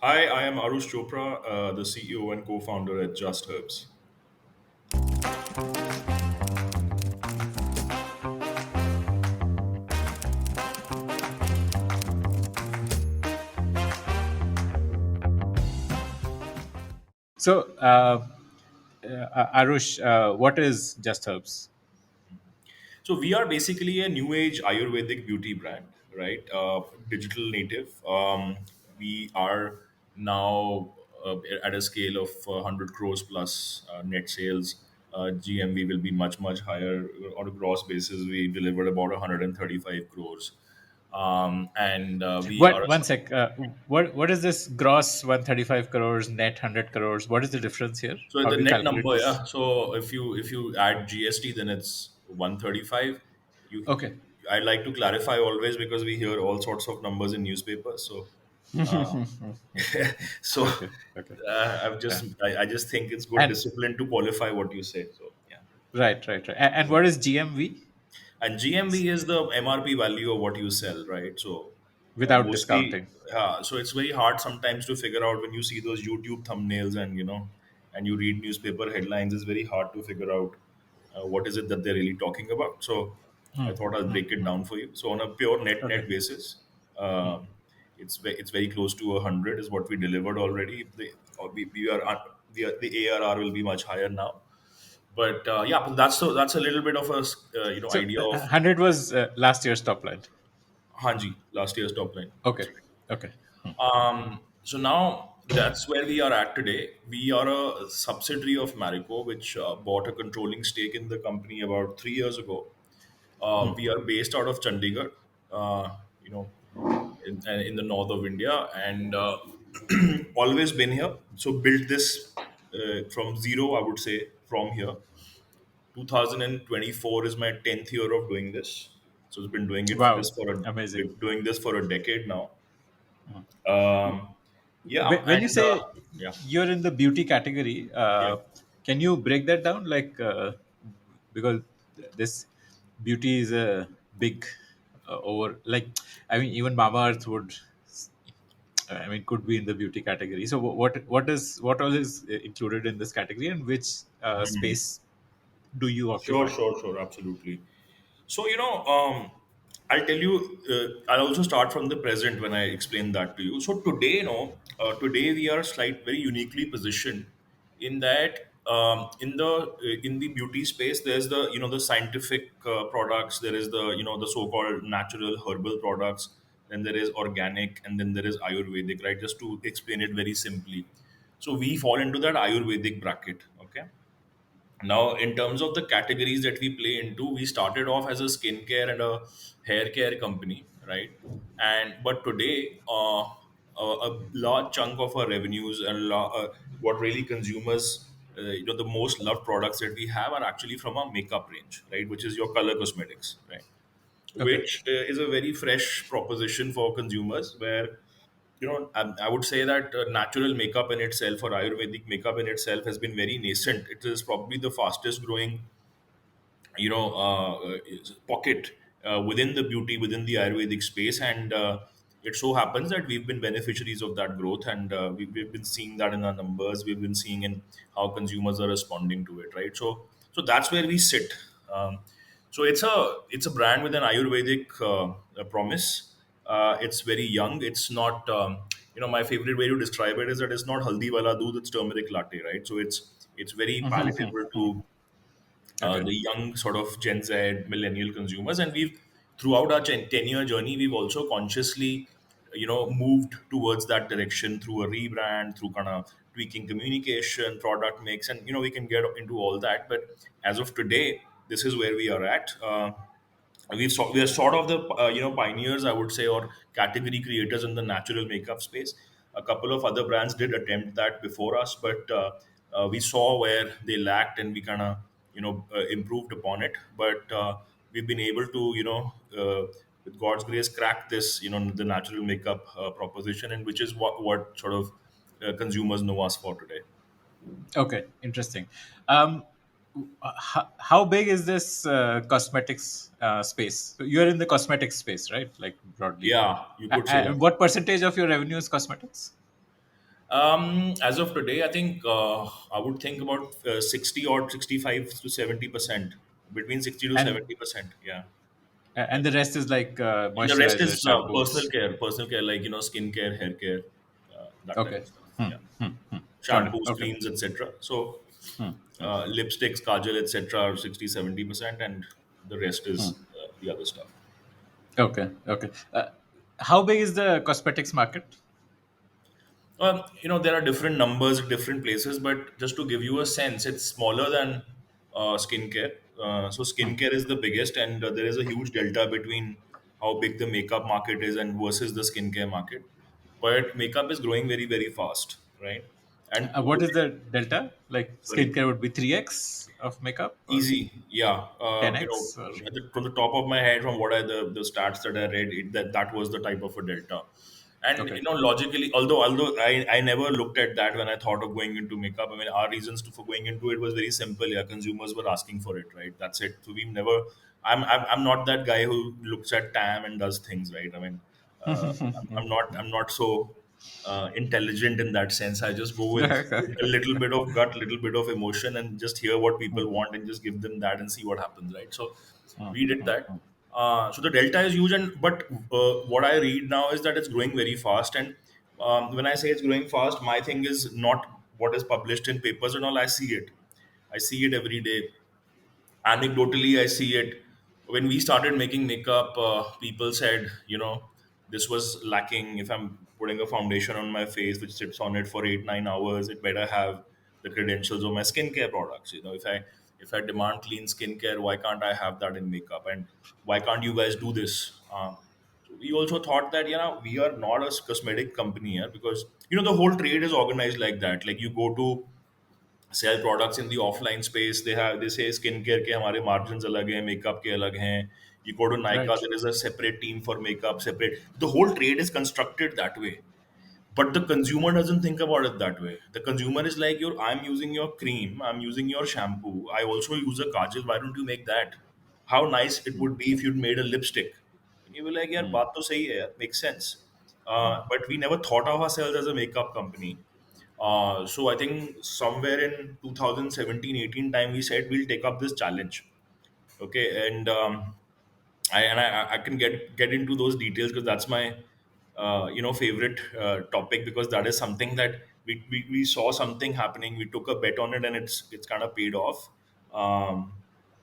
Hi, I am Arush Chopra, the CEO and co-founder at Justherbs. So, Arush, what is Just Herbs? So we are basically a new age Ayurvedic beauty brand, right? Digital native. We are now at a scale of 100 crores plus net sales. GMV will be much higher. On a gross basis, we delivered about 135 crores. And we are What a one sec? What is this gross 135 crores, net 100 crores? What is the difference here? So How the do you net calculate number, this? yeah. So if you add GST, then it's 135. Okay. I like to clarify always because we hear all sorts of numbers in newspapers. So uh, so Okay. Okay. Yeah. I just think it's good And discipline to qualify what you say. So yeah. right. And what is GMV And GMV is the MRP value of what you sell, right? So without mostly, discounting? so it's very hard sometimes to figure out when you see those YouTube thumbnails and and you read newspaper headlines. It's very hard to figure out what is it that they're really talking about. So I thought I'll break it down for you. So on a pure net Okay. basis, it's very close to 100 is what we delivered already. We are the ARR will be much higher now, but yeah, but that's a little bit of a So idea of 100 was last year's top line. Hanji last year's top line. Okay. That's right. Okay. So now that's where we are at today. We are a subsidiary of Marico, which bought a controlling stake in the company about 3 years ago. We are based out of Chandigarh, uh, you know, in the north of India, and always been here. So built this from zero, I would say, from here. 2024 is my 10th year of doing this. So it's been doing it Wow. this for a Amazing. been doing this for a decade now. Um, yeah, When you and say yeah, you're in the beauty category, yeah. can you break that down? Like, because this beauty is a big over. Like, I mean, even Mama Earth would, I mean, could be in the beauty category. So, what all is included in this category, and which space do you Sure, occupy? sure, absolutely. So, I'll tell you, I'll also start from the present when I explain that to you. So today, today we are very uniquely positioned in that in the beauty space, there's the scientific products, there is the so-called natural herbal products, then there is organic, and then there is Ayurvedic, right? Just to explain it very simply. So we fall into that Ayurvedic bracket, okay? Now, in terms of the categories that we play into, we started off as a skincare and a hair care company, right? And but today, a large chunk of our revenues and what really consumers, the most loved products that we have are actually from our makeup range, right? Which is your color cosmetics, right? Okay. Which is a very fresh proposition for consumers where I would say that natural makeup in itself or Ayurvedic makeup in itself has been very nascent. It is probably the fastest growing, pocket within the beauty, within the Ayurvedic space, and it so happens that we've been beneficiaries of that growth, and we've been seeing that in our numbers. We've been seeing in how consumers are responding to it, right? So that's where we sit. So it's a brand with an Ayurvedic promise. It's very young. It's not. My favorite way to describe it is that it's not haldi wala doodh. It's turmeric latte, right? So it's very palatable to Okay. the young sort of Gen Z millennial consumers, and we've throughout our 10-year journey, we've also consciously, moved towards that direction through a rebrand, through kind of tweaking communication, product mix, and we can get into all that. But as of today, this is where we are at. We are sort of the pioneers, I would say, or category creators in the natural makeup space. A couple of other brands did attempt that before us, but we saw where they lacked, and we kind of improved upon it. But we've been able to with God's grace crack this the natural makeup proposition, and which is what sort of consumers know us for today. Okay, interesting. Um, how big is this cosmetics space? So you're in the cosmetics space, right? Like broadly. Yeah, you could say that. And what percentage of your revenue is cosmetics? As of today, I think I would think about 60 or 65 to 70%, between 60 to And 70%. Yeah. and the rest is like And the rest moisturizer, is shampoos. personal care, like, skincare, hair care, that type Okay. of stuff. Yeah. Got it. Shampoos, Okay. creams, etc. So, lipsticks, kajal, etc. are 60-70%, and the rest is the other stuff. Okay. Okay. How big is the cosmetics market? There are different numbers at different places, but just to give you a sense, it's smaller than skincare. So skincare is the biggest, and there is a huge delta between how big the makeup market is and versus the skincare market. But makeup is growing very, very fast, right? And What is the delta? Like sorry. skincare would be 3x of makeup or Easy, yeah. 10x or From the top of my head, from what the stats that I read, that was the type of a delta. And okay. logically, although I never looked at that when I thought of going into makeup. I mean, our reasons for going into it was very simple. Yeah, consumers were asking for it, right? That's it. So we've never. I'm not that guy who looks at TAM and does things, right? I mean, I'm not so intelligent in that sense. I just go with a little bit of gut, little bit of emotion, and just hear what people want and just give them that and see what happens, right? So we did that. So the delta is huge, and but what I read now is that it's growing very fast. And when I say it's growing fast, my thing is not what is published in papers and all. I see it. I see it every day. Anecdotally, I see it. When we started making makeup, people said, this was lacking. If I'm putting a foundation on my face which sits on it for 8-9 hours, it better have the credentials of my skincare products. If I demand clean skincare, why can't I have that in makeup? And why can't you guys do this? So we also thought that, we are not a cosmetic company here, because the whole trade is organized like that. Like, you go to sell products in the offline space, they say skincare के हमारे margins अलग हैं, makeup के अलग हैं. You go to Nykaa, Right. there is a separate team for makeup, separate. The whole trade is constructed that way. But the consumer doesn't think about it that way. The consumer is like, I'm using your cream, I'm using your shampoo, I also use a kajal, why don't you make that? How nice it would be if you'd made a lipstick. And you were like, yeah, baat to sahi hai, yaar, makes sense. But we never thought of ourselves as a makeup company. So I think somewhere in 2017-18 time, we said we'll take up this challenge. Okay, and I can get into those details, because that's my favorite topic, because that is something that we saw something happening, we took a bet on it, and it's kind of paid off.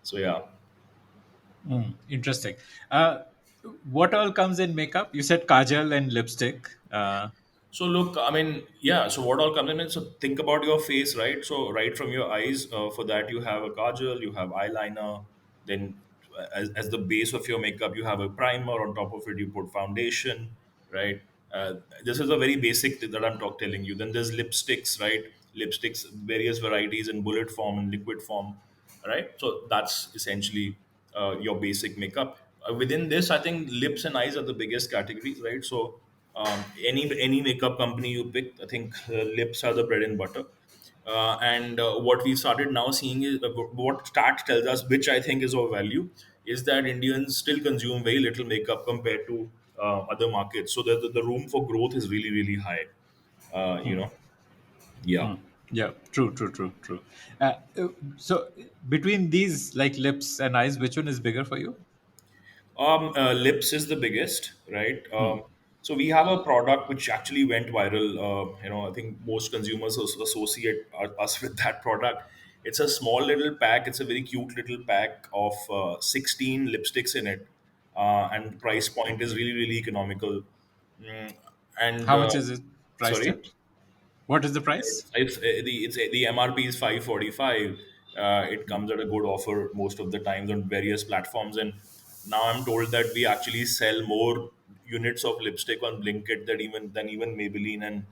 So yeah. Interesting. What all comes in makeup? You said kajal and lipstick. So look, I mean, yeah. So what all comes in? So think about your face, right? So right from your eyes, for that you have a kajal, you have eyeliner. Then, as the base of your makeup, you have a primer. On top of it, you put foundation, right? This is a very basic thing that I'm telling you. Then there's lipsticks, right? Lipsticks, various varieties in bullet form and liquid form, right? So that's essentially your basic makeup. Within this, I think lips and eyes are the biggest categories, right? So any makeup company you pick, I think lips are the bread and butter. And what we started now seeing is, what stats tells us, which I think is of value, is that Indians still consume very little makeup compared to other markets. So the room for growth is really, really high. Yeah. Yeah, true, true, true, true. So between these, like lips and eyes, which one is bigger for you? Lips is the biggest, right? So we have a product which actually went viral. I think most consumers associate us with that product. It's a small little pack. It's a very cute little pack of 16 lipsticks in it, and the price point is really, really economical. Mm, and How much is it priced sorry. at? What is the price? The MRP is 545. It comes at a good offer most of the times on various platforms, and now I'm told that we actually sell more units of lipstick on Blinkit than even Maybelline and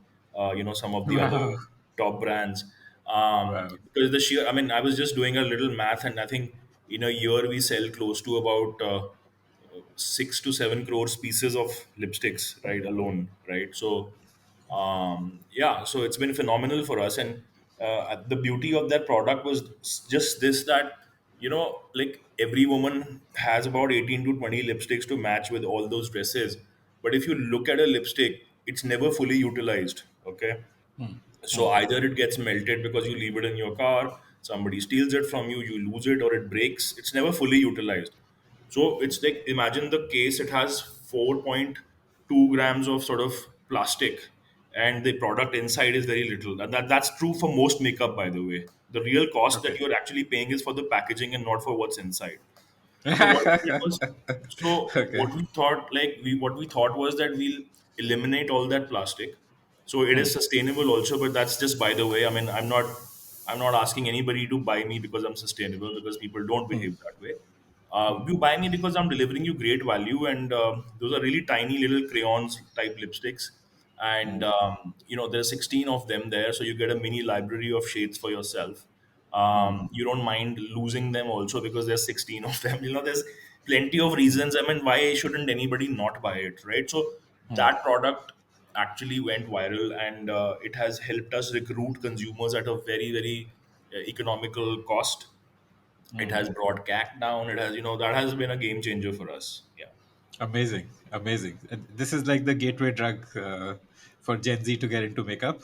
some of the other Wow, top brands. wow, Because the sheer, I mean, I was just doing a little math, and I think in a year we sell close to about 6 to 7 crores pieces of lipsticks, right, alone, right? So yeah, so it's been phenomenal for us. And the beauty of that product was just this, that like, every woman has about 18 to 20 lipsticks to match with all those dresses. But if you look at a lipstick, it's never fully utilized. Okay. Hmm. So Hmm. either it gets melted because you leave it in your car, somebody steals it from you, you lose it, or it breaks. It's never fully utilized. So it's like, imagine the case, it has 4.2 grams of sort of plastic, and the product inside is very little. And that's true for most makeup, by the way. The real cost that Okay. you're actually paying is for the packaging and not for what's inside. So what we did was, so Okay. what we thought, like what we thought was that we'll eliminate all that plastic. So it Hmm. is sustainable also, but that's just by the way. I mean, I'm not asking anybody to buy me because I'm sustainable, because people don't Hmm. behave that way. You buy me because I'm delivering you great value, and those are really tiny little crayons type lipsticks, and there's 16 of them there, so you get a mini library of shades for yourself. You don't mind losing them also because there's 16 of them. There's plenty of reasons. I mean, why shouldn't anybody not buy it, right? So that product actually went viral, and it has helped us recruit consumers at a very, very economical cost. It has brought CAC down. It has, that has been a game changer for us. Yeah. Amazing, amazing. And this is like the gateway drug for Gen Z to get into makeup.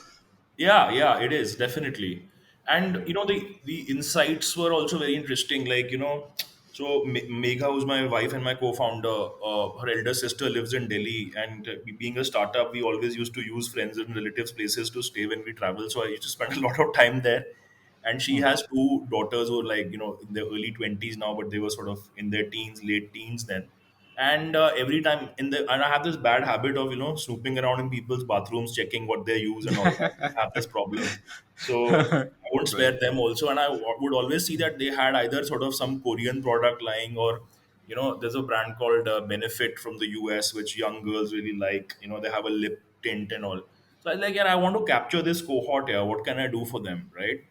Yeah, yeah, it is definitely. And the insights were also very interesting. Like, so Megha, who's my wife and my co-founder, her elder sister lives in Delhi, and being a startup, we always used to use friends and relatives' places to stay when we travel. So I used to spend a lot of time there. And she has two daughters who are, like, in their early 20s now, but they were sort of in their teens, late teens then. And every time and I have this bad habit of snooping around in people's bathrooms, checking what they use and all that. I have this problem, so I won't Right. spare them also. And I would always see that they had either sort of some Korean product lying, or there's a brand called Benefit from the US, which young girls really like. They have a lip tint and all. So I was like, yeah, I want to capture this cohort here. What can I do for them, right?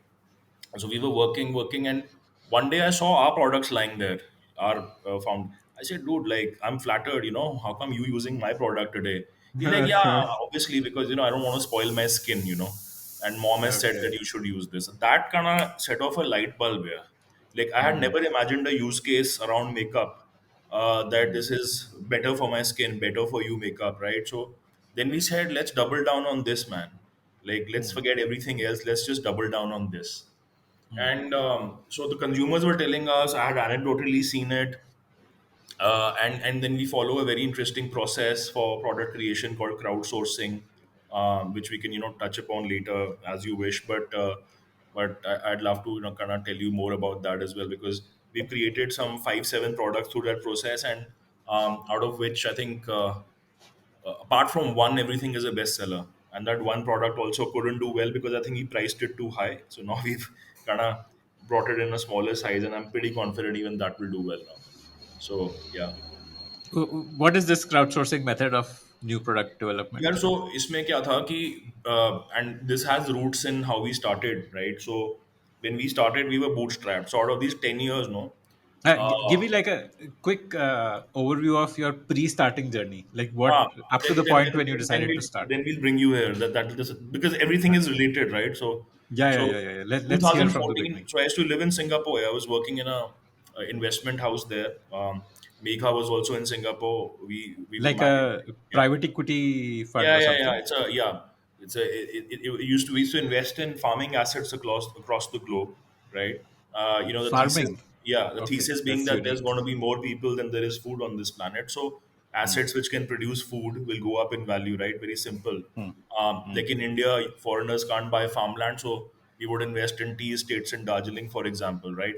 So we were working, and one day I saw our products lying there. Our found. I said, dude, like, I'm flattered. How come you using my product today? He's like, yeah, obviously, because I don't want to spoil my skin. And mom has said Okay. that you should use this. That kind of set off a light bulb here. Like, I had never imagined a use case around makeup, that this is better for my skin, better for you makeup, right? So then we said, let's double down on this, man. Like, let's forget everything else. Let's just double down on this. And so the consumers were telling us, I had anecdotally seen it, and then we follow a very interesting process for product creation called crowdsourcing, which we can touch upon later as you wish. But I'd love to kind of tell you more about that as well, because we've created some 5-7 products through that process, and out of which I think, apart from one, everything is a bestseller. And that one product also couldn't do well because I think he priced it too high. So now we've kind of brought it in a smaller size, and I'm pretty confident even that will do well now. So yeah. What is this crowdsourcing method of new product यार, development? so इसमें क्या था कि, and this has roots in how we started, right? So when we started, we were bootstrapped. So out of these 10 years, no, Give uh, me like a quick overview of your pre-starting journey, like what Ah, up to then, the then, point then, when you then decided to we'll start. then we'll bring you here. That this, because everything Uh, is related, right? So, yeah, yeah, so yeah, yeah, yeah. Let's hear from the 2014. beginning. So I used to live in Singapore. I was working in a investment house there. Megha was also in Singapore. We were Like married. a Yeah. private equity fund Yeah, or yeah, yeah. something. It's a yeah. It's a it used to We used to invest in farming assets across the globe, right? The thesis, Farming. yeah, the Okay, thesis being that's that there's unique. going to be more people than there is food on this planet. So assets which can produce food will go up in value, right? Very simple. Like in India, foreigners can't buy farmland, so we would invest in tea estates in Darjeeling, for example, right?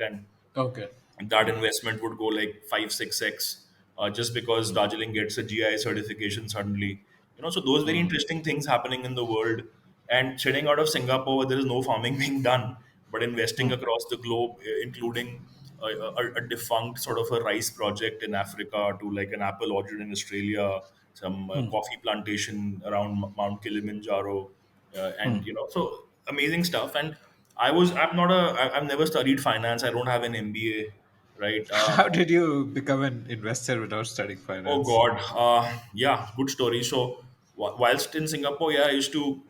Okay. And that investment would go like 5-6x, just because Darjeeling gets a GI certification suddenly. So those very interesting things happening in the world, and sitting out of Singapore where there is no farming being done, but investing across the globe, including a defunct sort of a rice project in Africa, to like an apple orchard in Australia, some coffee plantation around Mount Kilimanjaro, and so amazing stuff. And I've never studied finance. I don't have an MBA, right? How did you become an investor without studying Oh finance? God, yeah, good story. So whilst in Singapore, yeah, I used to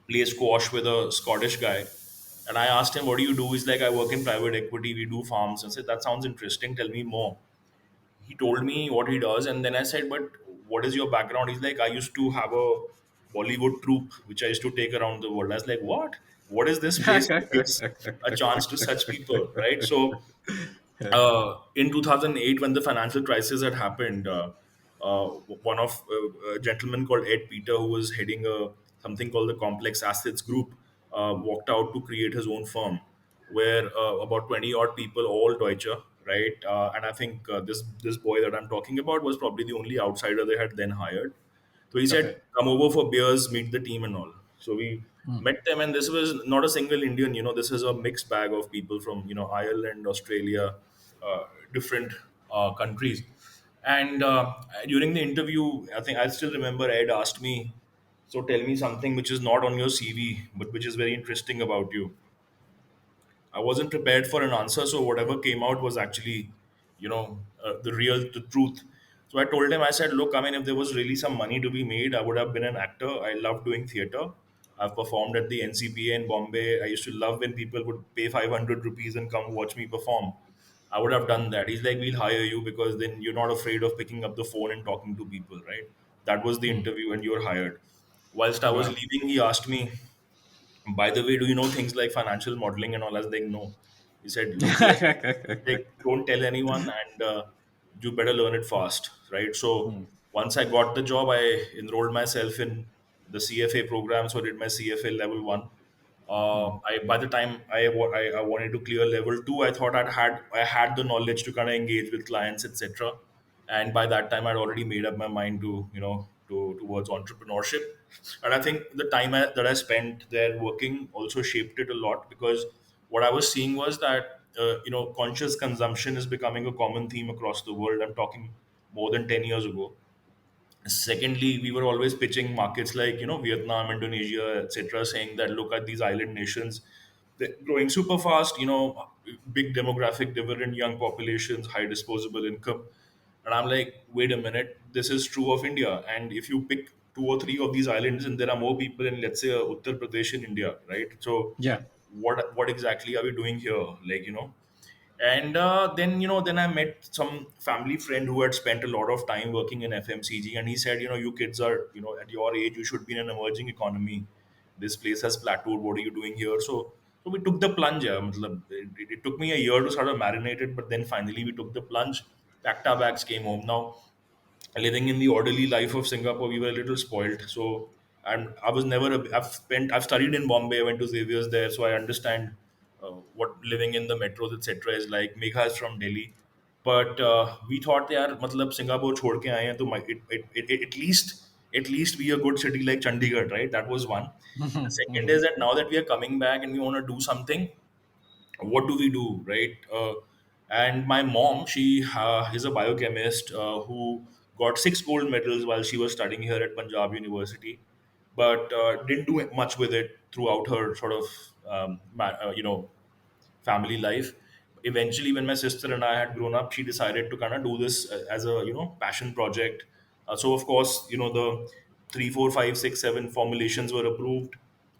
play squash with a Scottish guy, and I asked him, "What do you do?" He's like, "I work in private equity. We do farms." And I said, "That sounds interesting. Tell me more." He told me what he does, and then I said, "But what is your background?" He's like, "I used to have a Bollywood troupe, which I used to take around the world. I was like, what? What is this place that gives a chance to such people, right? So in 2008, when the financial crisis had happened, one of a gentleman called Ed Peter, who was heading something called the Complex Assets Group, walked out to create his own firm, where about 20 odd people, all Deutsche, right? And I think this boy that I'm talking about was probably the only outsider they had then hired. So he said, Okay. "Come over for beers, meet the team, and all." So we met them, and this was not a single Indian. This is a mixed bag of people from Ireland, Australia, uh, different countries. And during the interview, I think I still remember Ed asked me, "So tell me something which is not on your CV, but which is very interesting about you." I wasn't prepared for an answer, so whatever came out was actually, the truth. So I told him, I said, look, I mean, if there was really some money to be made, I would have been an actor. I love doing theater. I've performed at the NCPA in Bombay. I used to love when people would pay 500 rupees and come watch me perform. I would have done that. He's like, we'll hire you because then you're not afraid of picking up the phone and talking to people, right? That was the interview, and you're hired. Whilst I was Wow. leaving, he asked me, by the way, do you know things like financial modeling and all? I was like, no. He said, look, like, don't tell anyone, and you better learn it fast, right? So once I got the job, I enrolled myself in the CFA program, so I did my CFA level one. I by the time I wanted to clear level two, I thought I had the knowledge to kind of engage with clients, etc. And by that time, I'd already made up my mind to towards entrepreneurship. And I think the time that I spent there working also shaped it a lot, because what I was seeing was that conscious consumption is becoming a common theme across the world. I'm talking more than 10 years ago. Secondly, we were always pitching markets like Vietnam, Indonesia, etc., saying that look at these island nations, they're growing super fast. Big demographic dividend, young populations, high disposable income, and I'm like, wait a minute, this is true of India. And if you pick two or three of these islands, and there are more people in, let's say, Uttar Pradesh in India, right? So Yeah. what exactly are we doing here? And then I met some family friend who had spent a lot of time working in FMCG, and he said, you kids are, at your age, you should be in an emerging economy. This place has plateaued. What are you doing here? So we took the plunge. It took me a year to sort of marinate it, but then finally we took the plunge, packed our bags, came home. Now, living in the orderly life of Singapore, we were a little spoiled. So, and I was never. I've studied in Bombay. I went to Xavier's there, so I understand what living in the metros, etc. is like. Megha is from Delhi, but we thought, यार मतलब Singapore छोड़ के आए हैं तो at least be a good city like Chandigarh, right? That was one. The second is that now that we are coming back and we want to do something, what do we do, right? And my mom, she is a biochemist who got 6 gold medals while she was studying here at Punjab University, but didn't do much with it throughout her sort of family life. Eventually, when my sister and I had grown up, she decided to kind of do this as a passion project. So of course, the three, four, five, six, seven formulations were approved.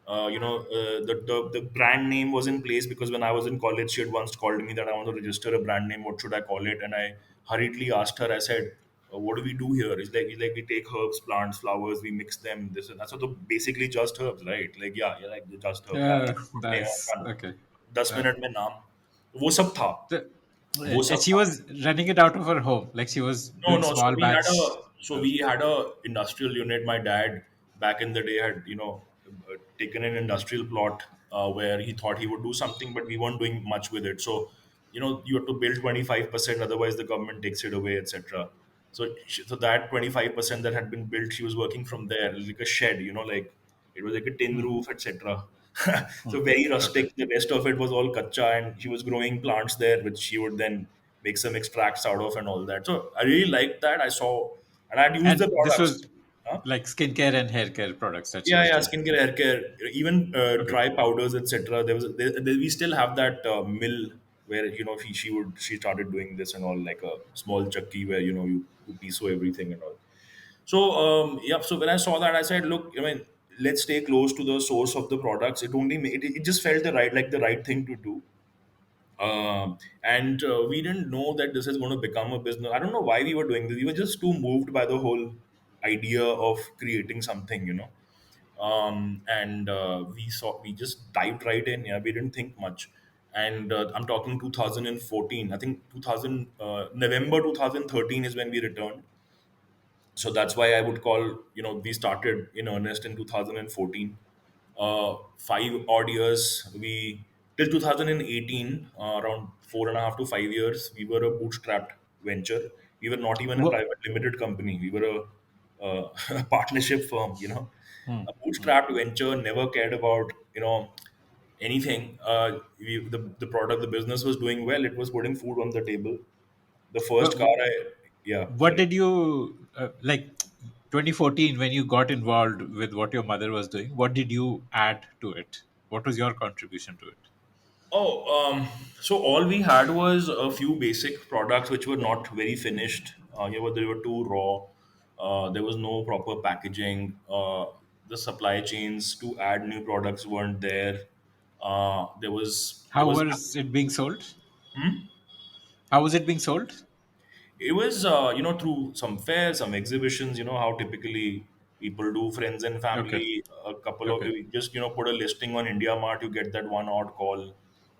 The brand name was in place, because when I was in college, she had once called me that I want to register a brand name. What should I call it? And I hurriedly asked her. I said, "What do we do here?" It's like we take herbs, plants, flowers, we mix them. This and that. So basically, just herbs, right? Like, yeah, like the just herbs. Nice. Okay. 10 minute में नाम, वो सब था, The, वो and सब she था। was running it out of her home. Like she was No, doing no. So small we had batch. a so we had a industrial unit. My dad back in the day had taken an industrial plot where he thought he would do something, but we weren't doing much with it. So you have to build 25%, otherwise the government takes it away, etc. So that 25% that had been built, she was working from there like a shed. Like it was like a tin roof, etc. So very Okay. rustic. The rest of it was all kacha, and she was growing plants there, which she would then make some extracts out of and all that. So I really liked that. I saw, and I'd used the And this products. was Huh? like skincare and hair care products that she Yeah, was yeah, doing. skincare, hair care, even Okay. dry powders, etc. We still have that mill where she started doing this and all, like a small chucky where you piso everything and all. So yeah, so when I saw that, I said, look, I mean, let's stay close to the source of the products. It only made it just felt the right thing to do. And we didn't know that this is going to become a business. I don't know why we were doing this. We were just too moved by the whole idea of creating something. and we just dived right in. Yeah, we didn't think much. And I'm talking 2014. I think 2000 November 2013 is when we returned. So that's why I would call, we started in earnest in 2014. 5 odd years, we till 2018, around 4.5 to 5 years, we were a bootstrapped venture. We were not even a What? private limited company. We were a partnership firm. Hmm. A Hmm. bootstrapped venture, never cared about anything. The product, the business was doing well. It was putting food on the table. The first What, car I Yeah, what sorry. did you like 2014 when you got involved with what your mother was doing? What did you add to it? What was your contribution to it? So all we had was a few basic products which were not very finished. They were too raw. There was no proper packaging. The supply chains to add new products weren't there. There How was was it being sold? Hmm? How was it being sold? It was through some fairs, some exhibitions. You know how typically people do, friends and Okay. family. A couple of Okay. just put a listing on India Mart. You get that one odd call.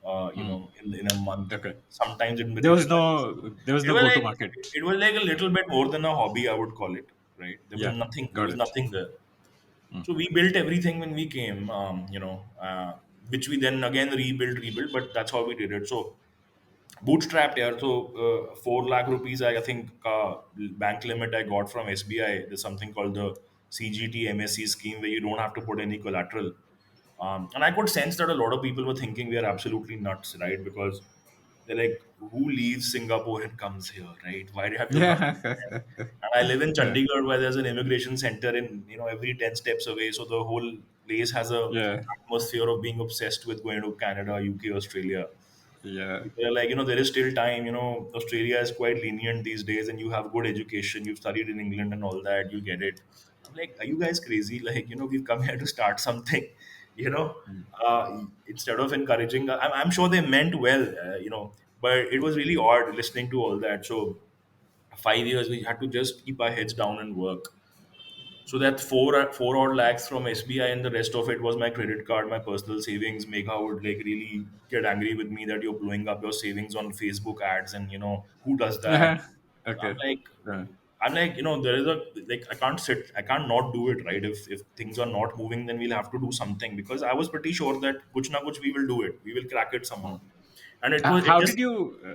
Hmm. In a month. Okay. Sometimes it There was materializes. no go to market. It was like a little bit more than a hobby, I would call it. Right? There was Yeah. nothing. There Got was it. nothing there. Hmm. So we built everything when we came. Which we then again rebuilt. But that's how we did it. So bootstrapped, yeah. So 4 lakh rupees, I think, bank limit I got from SBI. There's something called the CGT MSC scheme where you don't have to put any collateral. And I could sense that a lot of people were thinking we are absolutely nuts, right? Because they're like, who leaves Singapore and comes here, right? Why have you come? Yeah. And I live in Chandigarh, where there's an immigration center in every 10 steps away. So the whole place has a Yeah. atmosphere of being obsessed with going to Canada, UK, Australia. Yeah. People are like, there is still time. Australia is quite lenient these days, and you have good education. You've studied in England and all that. You get it. I'm like, are you guys crazy? Like, we've come here to start something. You know, instead of encouraging, I'm sure they meant well. But it was really odd listening to all that. So 5 years we had to just keep our heads down and work. So that four odd lakhs from SBI, and the rest of it was my credit card, my personal savings. Megha would like really get angry with me that you're blowing up your savings on Facebook ads, and who does that? Yeah. I'm Okay. like, Yeah. there is a like I can't not do it, right? If things are not moving, then we'll have to do something, because I was pretty sure that kuch na kuch we will do it. We will crack it somehow. And it How just did you?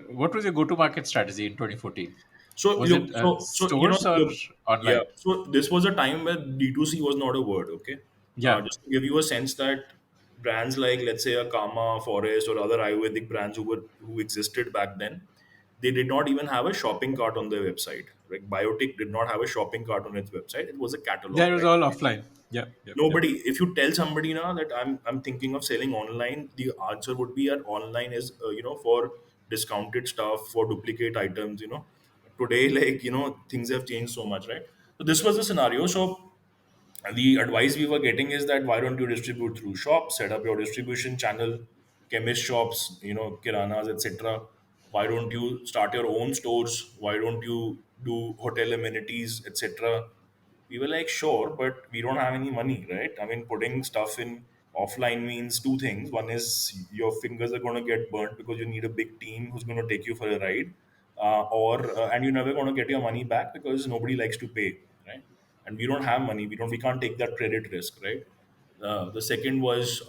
What was your go to market strategy in 2014? So Was look, it so stores or yeah. online? So this was a time where D2C was not a word. Okay, Yeah. just to give you a sense that brands like, let's say, a Kama, Forest, or other Ayurvedic brands who existed back then, they did not even have a shopping cart on their website. Like Biotic did not have a shopping cart on its website. It was a That catalog, was right? all offline. Yeah. Yeah. Yeah. Nobody. If you tell somebody now that I'm thinking of selling online, the answer would be, "Our online is for discounted stuff, for duplicate items." Today, like, things have changed so much, right? So this was the scenario. So the advice we were getting is that, why don't you distribute through shops, set up your distribution channel, chemist shops, kiranas, etc. Why don't you start your own stores? Why don't you do hotel amenities, etc.? We were like, sure, but we don't have any money, right? I mean, putting stuff in offline means two things. One is your fingers are going to get burnt because you need a big team who's going to take you for a ride, and you're never going to get your money back because nobody likes to pay, right? And we don't have money. We can't take that credit risk, right? The second was,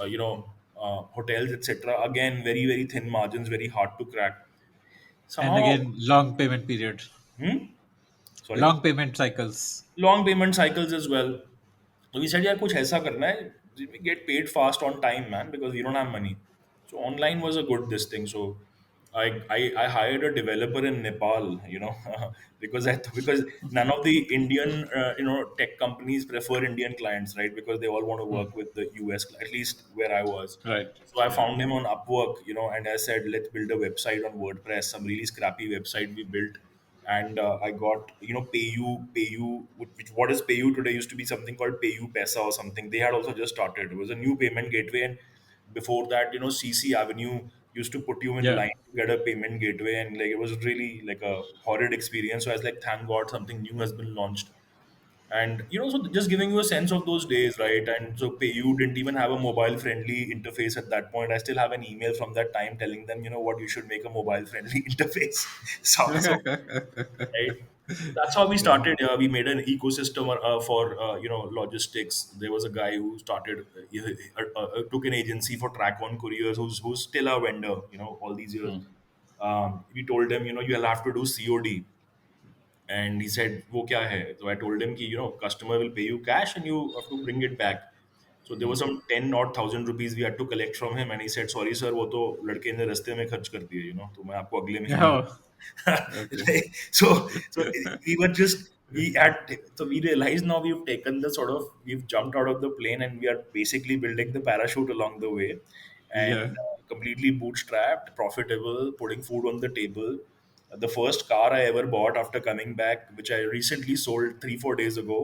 hotels, etc. Again, very very thin margins, very hard to crack. And Somehow, again, long payment period, sorry, long payment cycles. long payment cycles as well. So we said, यार कुछ ऐसा करना है, we get paid fast on time, man, because we don't have money. So online was a good this thing. So I hired a developer in Nepal, because none of the Indian tech companies prefer Indian clients, right? Because they all want to Hmm. work with the US, at least where I was. Right. So I Yeah. found him on Upwork, and I said, let's build a website on WordPress, some really scrappy website we built. And I got, Payu, which what is Payu today used to be something called Payu Pesa or something. They had also just started. It was a new payment gateway. And before that, CC Avenue used to put you in Yeah. line to get a payment gateway. And like, it was really like a horrid experience. So I was like, thank God something new has been launched. And so just giving you a sense of those days, right? And so you didn't even have a mobile friendly interface at that point. I still have an email from that time telling them, what, you should make a mobile friendly interface. So right? So that's how we Yeah. started. We made an ecosystem for logistics. There was a guy who started, took an agency for track on couriers, who's still a vendor. All these years. We told him, you'll have to do COD, and he said, "वो क्या है?" So I told him, customer will pay you cash and you have to bring it back. So there was some 10 odd thousand rupees we had to collect from him, and he said, "Sorry sir, वो तो लड़के ने रास्ते में खर्च कर दिए, तो मैं आपको अगले महीने Oh, दूंगा." okay. Like, so we were just we had so we realized now we've jumped out of the plane, and we are basically building the parachute along the way, and Yeah. completely bootstrapped, profitable, putting food on the table. The first car I ever bought after coming back, which I recently sold 3 4 days ago,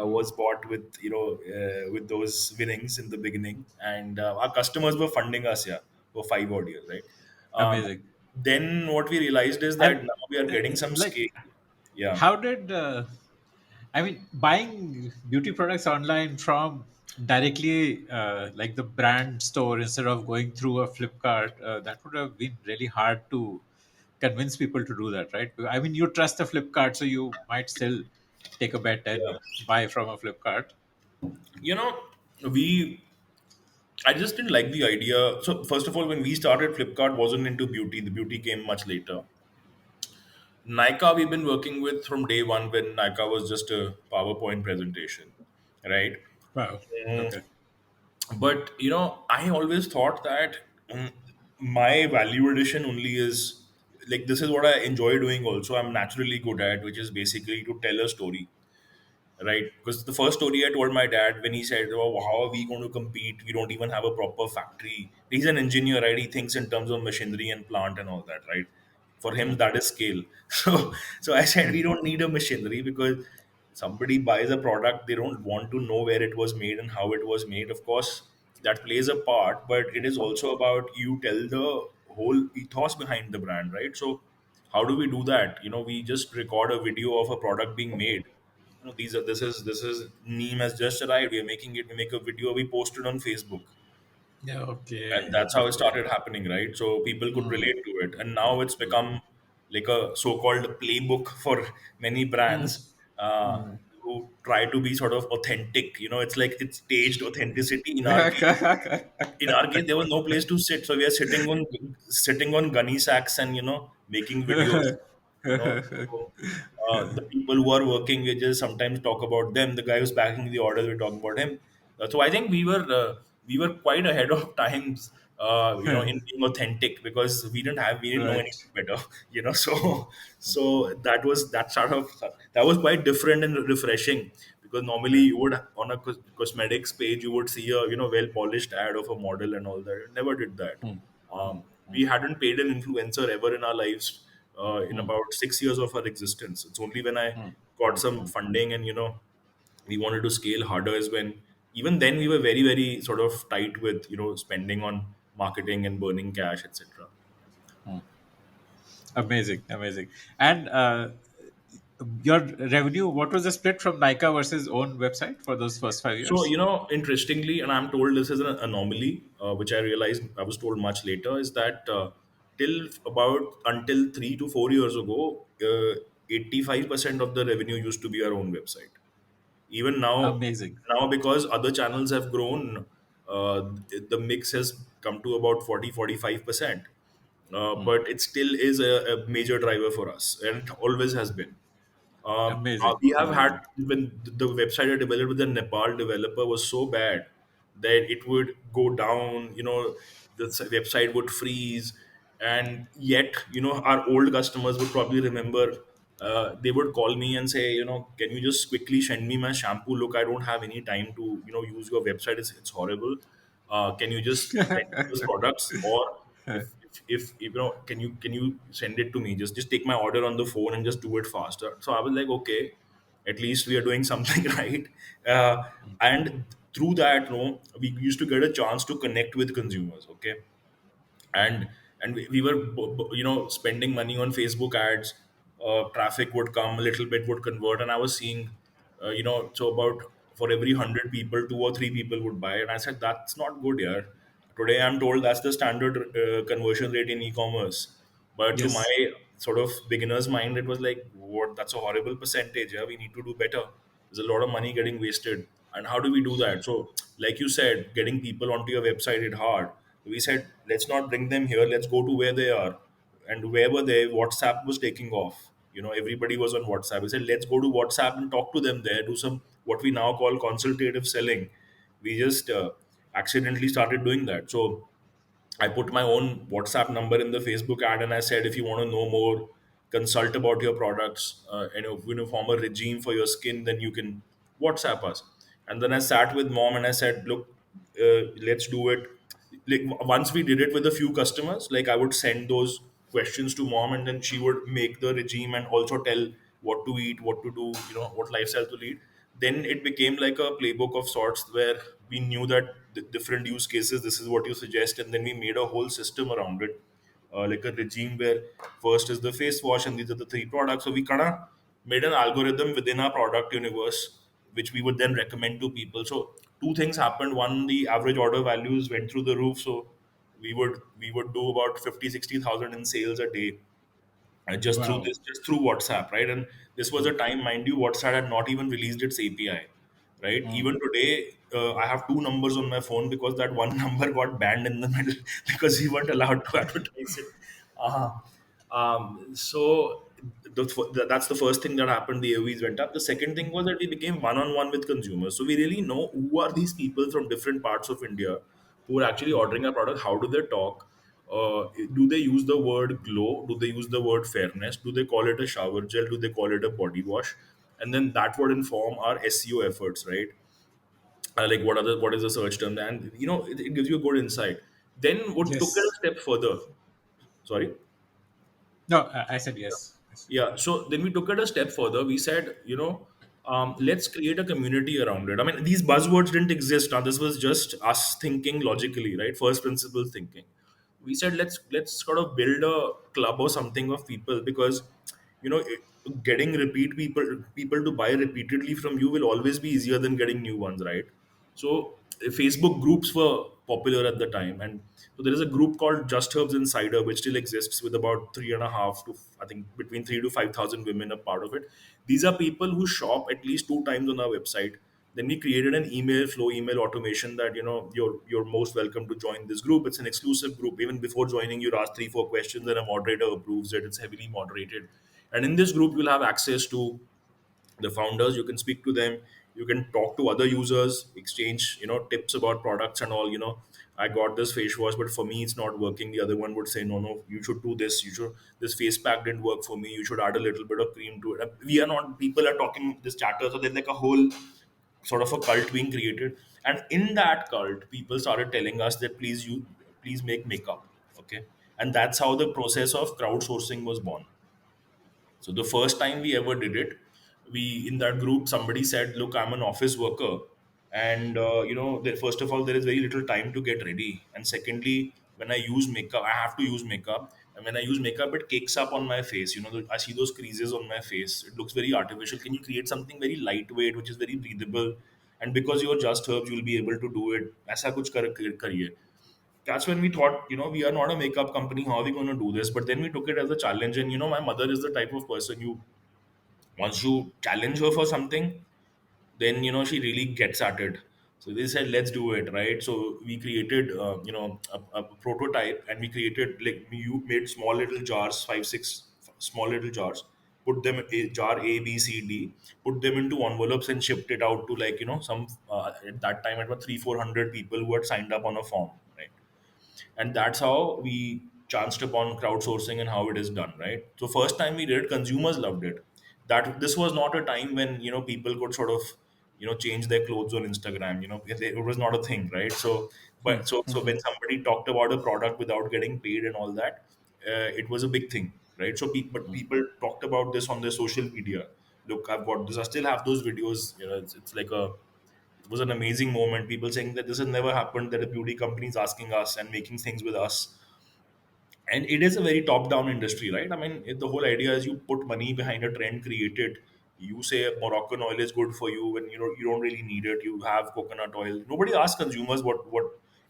Mm. was bought with those winnings in the beginning, and our customers were funding us, yeah, for 5 odd years, right? Um, Amazing. then what we realized is that And now we are getting some like, scale. Yeah, how did I mean, buying beauty products online from directly like the brand store instead of going through a Flipkart, that would have been really hard to convince people to do that, right? I mean, you trust the Flipkart, so you might still take a bet and yeah. buy from a Flipkart. You know, we I just didn't like the idea. So first of all, when we started, Flipkart wasn't into beauty. The beauty came much later. Nika, we've been working with from day one, when Nika was just a PowerPoint presentation, right? Wow. Mm, Okay. but I always thought that, my value addition only is, like, this is what I enjoy doing. Also, I'm naturally good at, which is basically to tell a story, right? Because the first story I told my dad when he said, "Oh, how are we going to compete? We don't even have a proper factory." He's an engineer, right? He thinks in terms of machinery and plant and all that, right? For him, Mm, that is scale. So I said, we don't need a machinery, because somebody buys a product, they don't want to know where it was made and how it was made. Of course, that plays a part, but it is also about, you tell the whole ethos behind the brand, right? So how do we do that? We just record a video of a product being made. These are this is Neem has just arrived. We are making it. We make a video. We post it on Facebook, yeah. Okay. and that's how it Okay. started happening, right? So people could Mm, relate to it, and now it's become like a so-called playbook for many mm, brands, mm. who try to be sort of authentic. It's like it's staged authenticity. In our case, there was no place to sit, so we are sitting on gunny sacks and making videos. So, the people who are working, we just sometimes talk about them. The guy who's packing the orders, we talk about him. So I think we were quite ahead of times, in being authentic, because we didn't know anything Right. better, so that was quite different and refreshing, because normally Yeah. you would, on a cosmetics page, you would see a well polished ad of a model and all that. Never did that. Mm, um, mm, mm, we hadn't paid an influencer ever in our lives, in mm, about 6 years of our existence. It's only when I mm, got some mm, funding, and we wanted to scale harder, is when, even then, we were very very sort of tight with spending on marketing and burning cash, etc. mm. Amazing, amazing. And your revenue, what was the split from Nika versus own website for those first five So, years? interestingly, and I'm told this is an anomaly, which I realized I was told much later, is that, till about until 3 to 4 years ago, 85% of the revenue used to be our own website. Even Amazing. now, because other channels have grown, the mix has come to about 40 45%. Mm, But it still is a major driver for us, and it always has been. amazing, We have had, amazing. when the website I developed with the Nepal developer was so bad that it would go down, the website would freeze. And yet, our old customers would probably remember, they would call me and say, can you just quickly send me my shampoo? Look, I don't have any time to, use your website. It's horrible. Can you just send me those products? Or if can you send it to me, just take my order on the phone and just do it faster. So I was like, okay, at least we are doing something right. And through that, we used to get a chance to connect with consumers, okay? And we were spending money on Facebook ads. Traffic would come, a little bit would convert, and I was seeing, So about for every 100 people, two or three people would buy. And I said, that's not good, yeah. Today I'm told that's the standard conversion rate in e-commerce. But to my Yes. sort of beginner's mind, it was like, what? That's a horrible percentage. Yeah, we need to do better. There's a lot of money getting wasted. And how do we do that? So, like you said, getting people onto your website is hard. We said, let's not bring them here. Let's go to where they are. And where were they? WhatsApp was taking off. Everybody was on WhatsApp. We said, let's go to WhatsApp and talk to them there, do some what we now call consultative selling. We just accidentally started doing that. So I put my own WhatsApp number in the Facebook ad, and I said, if you want to know more, consult about your products, and if you form a regime for your skin, then you can WhatsApp us. And then I sat with mom and I said, look, let's do it. Like once we did it with a few customers, like I would send those questions to mom, and then she would make the regime and also tell what to eat, what to do, what lifestyle to lead. Then it became like a playbook of sorts where we knew that different use cases, this is what you suggest, and then we made a whole system around it, like a regime where first is the face wash and these are the three products. So we kind of made an algorithm within our product universe, which we would then recommend to people. So two things happened. One, the average order values went through the roof. So we would do about 50, 60,000 in sales a day, just through Wow. this, just through WhatsApp, right? And this was a time, mind you, WhatsApp had not even released its API, right? Mm. Even today, I have two numbers on my phone because that one number got banned in the middle because we weren't allowed to advertise it. uh, so that's the first thing that happened. The AOVs went up. The second thing was that we became one-on-one with consumers, so we really know who are these people from different parts of India who are actually ordering our product. How do they talk? Do they use the word glow? Do they use the word fairness? Do they call it a shower gel? Do they call it a body wash? And then that would inform our SEO efforts, right? Like what is the search term? And it gives you a good insight. Then what took it a Yes. step further? Sorry. No, I said yes. Yes. Yeah. So then we took it a step further. We said, let's create a community around it. I mean, these buzzwords didn't exist. Now, this was just us thinking logically, right? First principles thinking. We said, let's sort of build a club or something of people, because getting repeat people to buy repeatedly from you will always be easier than getting new ones, right? So Facebook groups were popular at the time, and so there is a group called Just Herbs Insider, which still exists with about three and a half to I think between 3 to 5,000 women a part of it. These are people who shop at least two times on our website. Then we created an email flow, email automation that you're most welcome to join this group. It's an exclusive group. Even before joining, you ask 3 4 questions, and a moderator approves it. It's heavily moderated, and in this group, you'll have access to the founders. You can speak to them, you can talk to other users, exchange tips about products and all. I got this face wash, but for me it's not working. The other one would say, no, you should do this. You should, this face pack didn't work for me, you should add a little bit of cream to it. We are not, people are talking this chatter. So there's like a whole sort of a cult being created, and in that cult people started telling us that please make makeup. Okay. And that's how the process of crowdsourcing was born. So the first time we ever did it, we in that group somebody said, "Look, I'm an office worker, and first of all, there is very little time to get ready, and secondly, when I use makeup, I have to use makeup, and when I use makeup, it cakes up on my face. I see those creases on my face. It looks very artificial. Can you create something very lightweight, which is very breathable? And because you're Just Herbs, you'll be able to do it. ऐसा कुछ करिए." That's when we thought, we are not a makeup company. How are we going to do this? But then we took it as a challenge. And, my mother is the type of person, once you challenge her for something, then, she really gets at it. So they said, let's do it, right? So we created, a prototype, and we created, like, you made small little jars, 5, 6 small little jars, put them jar A, B, C, D, put them into envelopes and shipped it out to, like, some, at that time, it was 300, 400 people who had signed up on a form, right? And that's how we chanced upon crowdsourcing and how it is done, right? So first time we did, consumers loved it. That this was not a time when people could sort of change their clothes on Instagram. It was not a thing, right? So Hmm. but so when somebody talked about a product without getting paid and all that, it was a big thing, right? So but people talked about this on their social media. Look, I've got this. I still have those videos. It's like a, it was an amazing moment. People saying that this has never happened, that a beauty company is asking us and making things with us. And it is a very top down industry, right? I mean, the whole idea is you put money behind a trend, create it, You say Moroccan oil is good for you when you don't really need it. You have coconut oil. Nobody asks consumers what,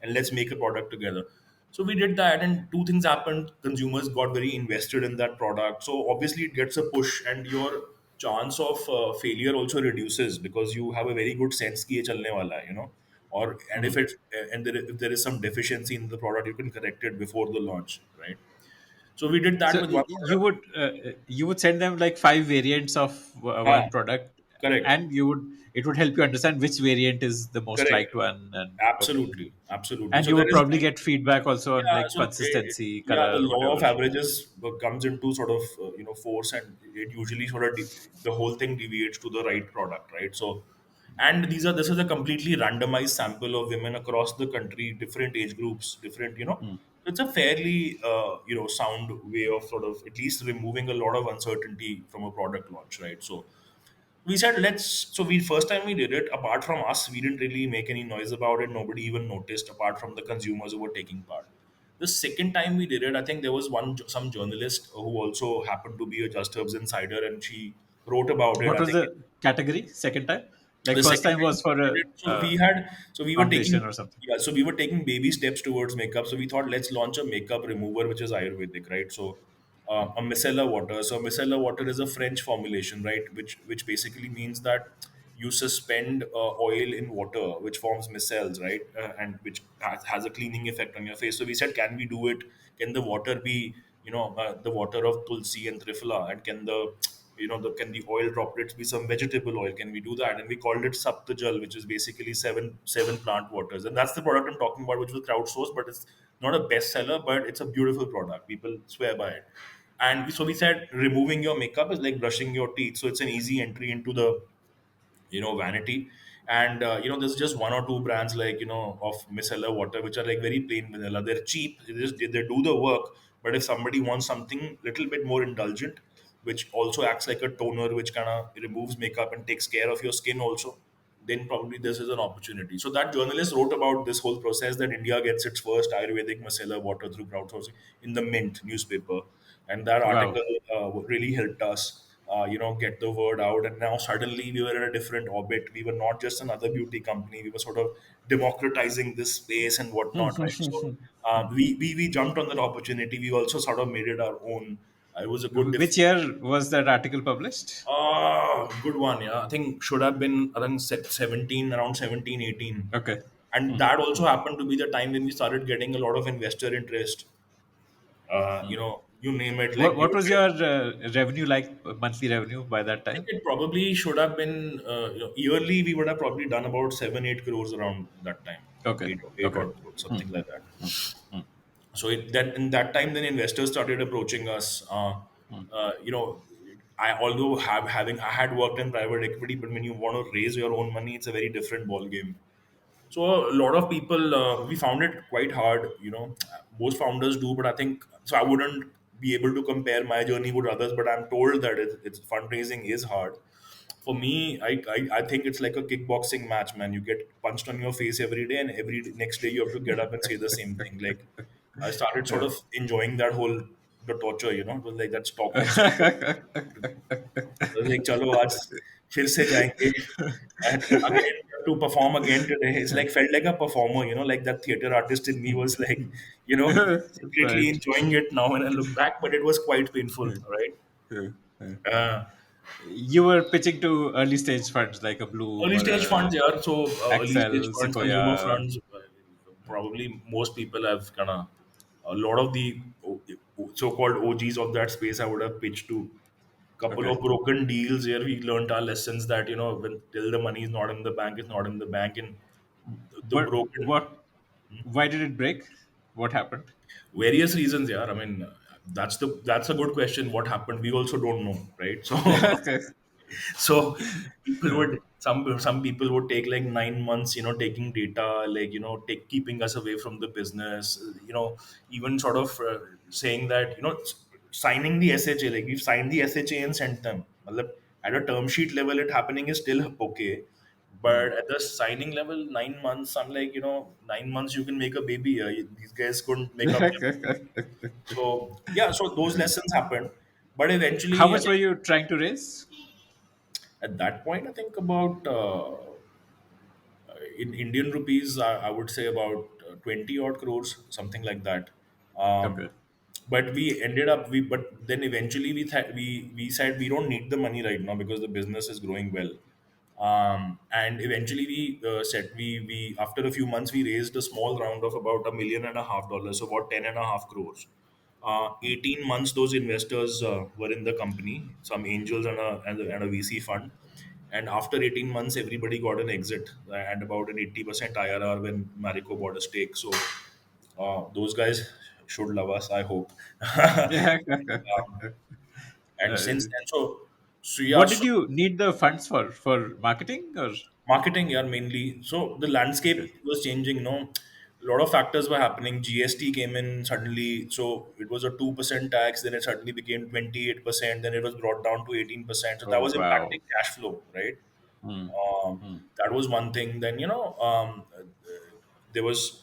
and let's make a product together. So we did that, and two things happened. Consumers got very invested in that product. So obviously, it gets a push, and your chance of failure also reduces because you have a very good sense ki ye chalne wala hai, or and Mhm. if there is some deficiency in the product, you can correct it before the launch, right? So we did that So with one product. you would send them like five variants of Ah, one product, correct, and it would help you understand which variant is the most correct. liked one, and okay, Absolutely, absolutely. and So you there would is, probably get feedback also on yeah. like So consistency, yeah, the color, law whatever. of averages comes into sort of force, and it usually sort of the whole thing deviates to the right product, right? So, and this is a completely randomized sample of women across the country, different age groups, different. It's a fairly sound way of sort of at least removing a lot of uncertainty from a product launch, right? So we said let's so we first time we did it, apart from us, we didn't really make any noise about it. Nobody even noticed apart from the consumers who were taking part. The second time we did it, I think there was some journalist who also happened to be a Just Herbs insider, and she wrote about it. What I was think the category second time? Like the first second time time was for we did a it, so we were foundation taking, or something. yeah, so we were taking baby steps towards makeup. So we thought let's launch a makeup remover which is Ayurvedic, right? So a micellar water. So micellar water is a French formulation, right? Which basically means that you suspend oil in water, which forms micelles, right? And which has a cleaning effect on your face. So we said, can we do it? Can the water be, the water of tulsi and triphala, and can can the oil droplets be some vegetable oil? Can we do that? And we called it Saptajal, which is basically seven plant waters, and that's the product I'm talking about, which was crowdsourced, but it's not a bestseller, but it's a beautiful product. People swear by it. And so we said removing your makeup is like brushing your teeth, so it's an easy entry into the vanity. And there's just one or two brands like of micellar water which are like very plain vanilla. They're cheap, they do the work. But if somebody wants something little bit more indulgent, which also acts like a toner, which kind of removes makeup and takes care of your skin also, then probably this is an opportunity. So that journalist wrote about this whole process, that India gets its first Ayurvedic micellar water through crowdsourcing in the Mint newspaper, and that Wow. article really helped us, get the word out. And now suddenly we were in a different orbit. We were not just another beauty company. We were sort of democratizing this space and whatnot, right? So we jumped on that opportunity. We also sort of made it our own. It was a good Which year was that article published? good one, yeah. I think should have been around 17, around 17, 18. Okay. And that also happened to be the time when we started getting a lot of investor interest. You name it. Like What was your revenue like, monthly revenue by that I think time? it probably should have been yearly. We would have probably done about 7, 8 crores around that time, Okay. eight Okay. or something like that. So that in that time, then investors started approaching us. I although have having I had worked in private equity, but when you want to raise your own money, it's a very different ball game. So a lot of people, we found it quite hard. Most founders do, but I think so. I wouldn't be able to compare my journey with others, but I'm told that it's fundraising is hard. For me, I think it's like a kickboxing match, man. You get punched on your face every day, and every next day you have to get up and say the same thing. Like I started sort Yeah. of enjoying that whole the torture. It was like that Stockholm syndrome. Like, chalo, aaj फिर से जाएंगे. And again, to perform again today, it's like felt like a performer, like that theater artist in me was like, secretly Right. enjoying it now when I look back, but it was quite painful, right? Yeah. Yeah. Uh, You were pitching to early stage funds like a Bloom Early or stage a funds, yeah. So early stage Axel, funds, consumer Sequoia. funds, probably most people have kind of a lot of the so-called OGs of that space I would have pitched to. Couple Okay. of broken deals where we learned our lessons that when till the money is not in the bank, it's not in the bank, and the But broken why did it break? What happened? various reasons. Yeah, I mean that's a good question. What happened? We also don't know, right? So Okay. so people would some people would take like 9 months, taking data, like take keeping us away from the business, even sort of saying that signing the SHA, like we've signed the SHA and sent them. Matlab, at a term sheet level it happening is still okay, but at the signing level 9 months, I'm like, 9 months you can make a baby. These guys couldn't make up their mind. So yeah, so those lessons happened, but How eventually I much were think you trying to raise? At that point, I think about in Indian rupees, I would say about 20 odd crores, something like that. Um, Okay. but we ended up but then eventually we said we don't need the money right now because the business is growing well. And eventually we said we after a few months we raised a small round of about $1.5 million, so about 10.5 crores. 18 months those investors were in the company, some angels and a VC fund. And after 18 months, everybody got an exit and about an 80% IRR when Marico bought a stake. So those guys should love us, I hope. Yeah. And since Uh, then, so yeah, what did so you need the funds for? For marketing or? marketing, yeah, mainly. So the Okay. landscape was changing, a lot of factors were happening. GST came in suddenly, so it was a 2% tax, then it suddenly became 28%, then it was brought down to 18%. So that Oh was wow. impacting cash flow, right? Hmm. Hmm. That was one thing. Then there was,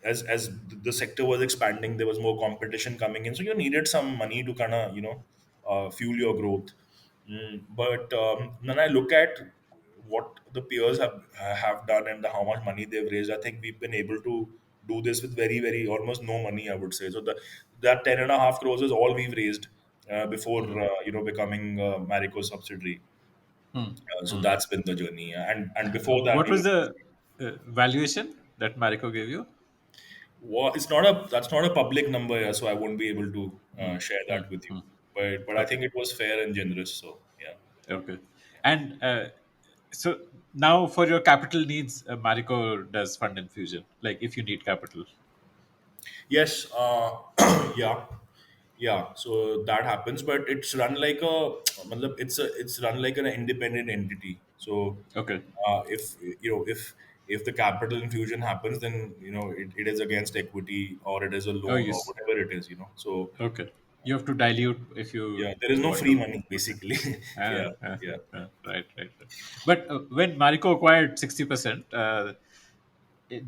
as the sector was expanding, there was more competition coming in, so you needed some money to kind of fuel your growth. But when I look at what the peers have done and how much money they've raised, I think we've been able to do this with very very almost no money, I would say. So that 10.5 crores is all we've raised before Hmm. becoming Marico's subsidiary. Hmm. So Hmm. that's been the journey. And before that, What was the valuation that Marico gave you? it's not a that's not a public number, yeah, so I won't be able to Hmm. share Hmm. that with you. Hmm. But I Okay. think it was fair and generous. So yeah. Okay. And so now for your capital needs, Marico does fund infusion. Like if you need capital. Yes. Yeah. Yeah. So that happens, but it's run like matlab, it's run like an independent entity. So Okay. if the capital infusion happens, then it is against equity or it is a Oh loan or yes. whatever it is. So Okay. You have to dilute if you yeah, there is no want free to. money Okay. basically. Yeah. Yeah. Right, right, right. But when Marico acquired 60%,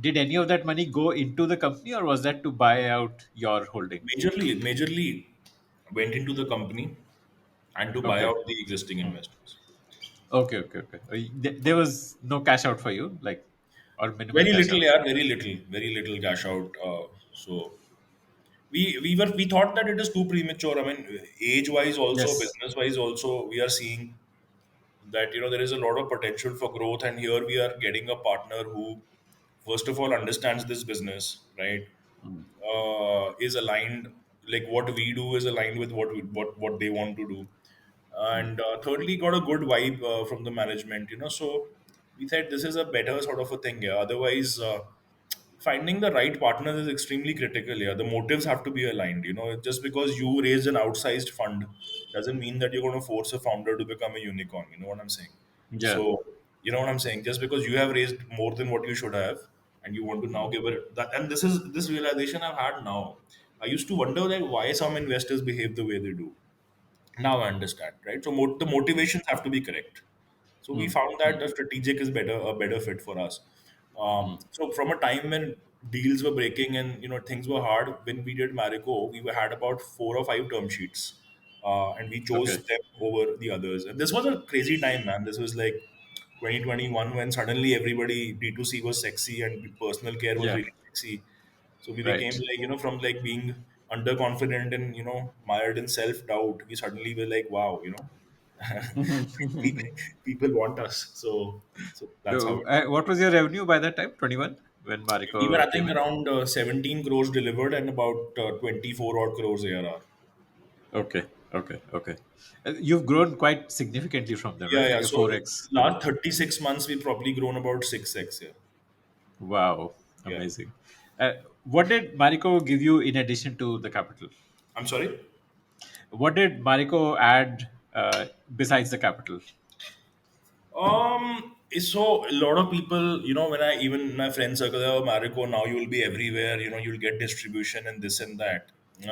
did any of that money go into the company or was that to buy out your holding? Majorly went into the company and to buy Okay. out the existing Hmm. investors. Okay, okay, okay. There was no cash out for you, like, or minimal Very cash little, out. yeah, very little cash out. So we thought that it is too premature. I mean, age wise also, Yes. business wise also, we are seeing that there is a lot of potential for growth, and here we are getting a partner who, first of all, understands this business, right? Hmm. Is aligned, like what we do is aligned with what they want to do, Hmm. and thirdly got a good vibe from the management, so we said this is a better sort of a thing. Yeah, otherwise finding the right partner is extremely critical. Yeah, the motives have to be aligned. Just because you raised an outsized fund doesn't mean that you're going to force a founder to become a unicorn. You know what I'm saying? Yeah. So you know what I'm saying? Just because you have raised more than what you should have, and you want to now give it that, and this realization I've had now. I used to wonder like why some investors behave the way they do. Now I understand, right? So the motivations have to be correct. So we Hmm. found Hmm. that the strategic is a better fit for us. Hmm. So from a time when deals were breaking and things were hard, when we did Marico, had about 4 or 5 term sheets, and we Okay. chose them over the others. And this was a crazy time, man. This was like 2021 when suddenly everybody D2C was sexy and personal care was Yeah. really sexy. So we became Right. like, from like being underconfident and, mired in self doubt, we suddenly were like, wow, people, people want us. So that's how So, it. what was your revenue by that time? 21 when We were, Marico I came think, in? around 17 crores delivered and about 24 odd crores ARR. Okay. Okay. Okay. You've grown quite significantly from them, Yeah, right? Like yeah. a So 4x last growth. 36 months, we've probably grown about 6x. Yeah. Wow. Yeah. Amazing. What did Marico give you in addition to the capital? I'm sorry. What did Marico add besides the capital? So a lot of people, when I even my friend circle, oh, Marico, now you will be everywhere, you'll get distribution and this and that.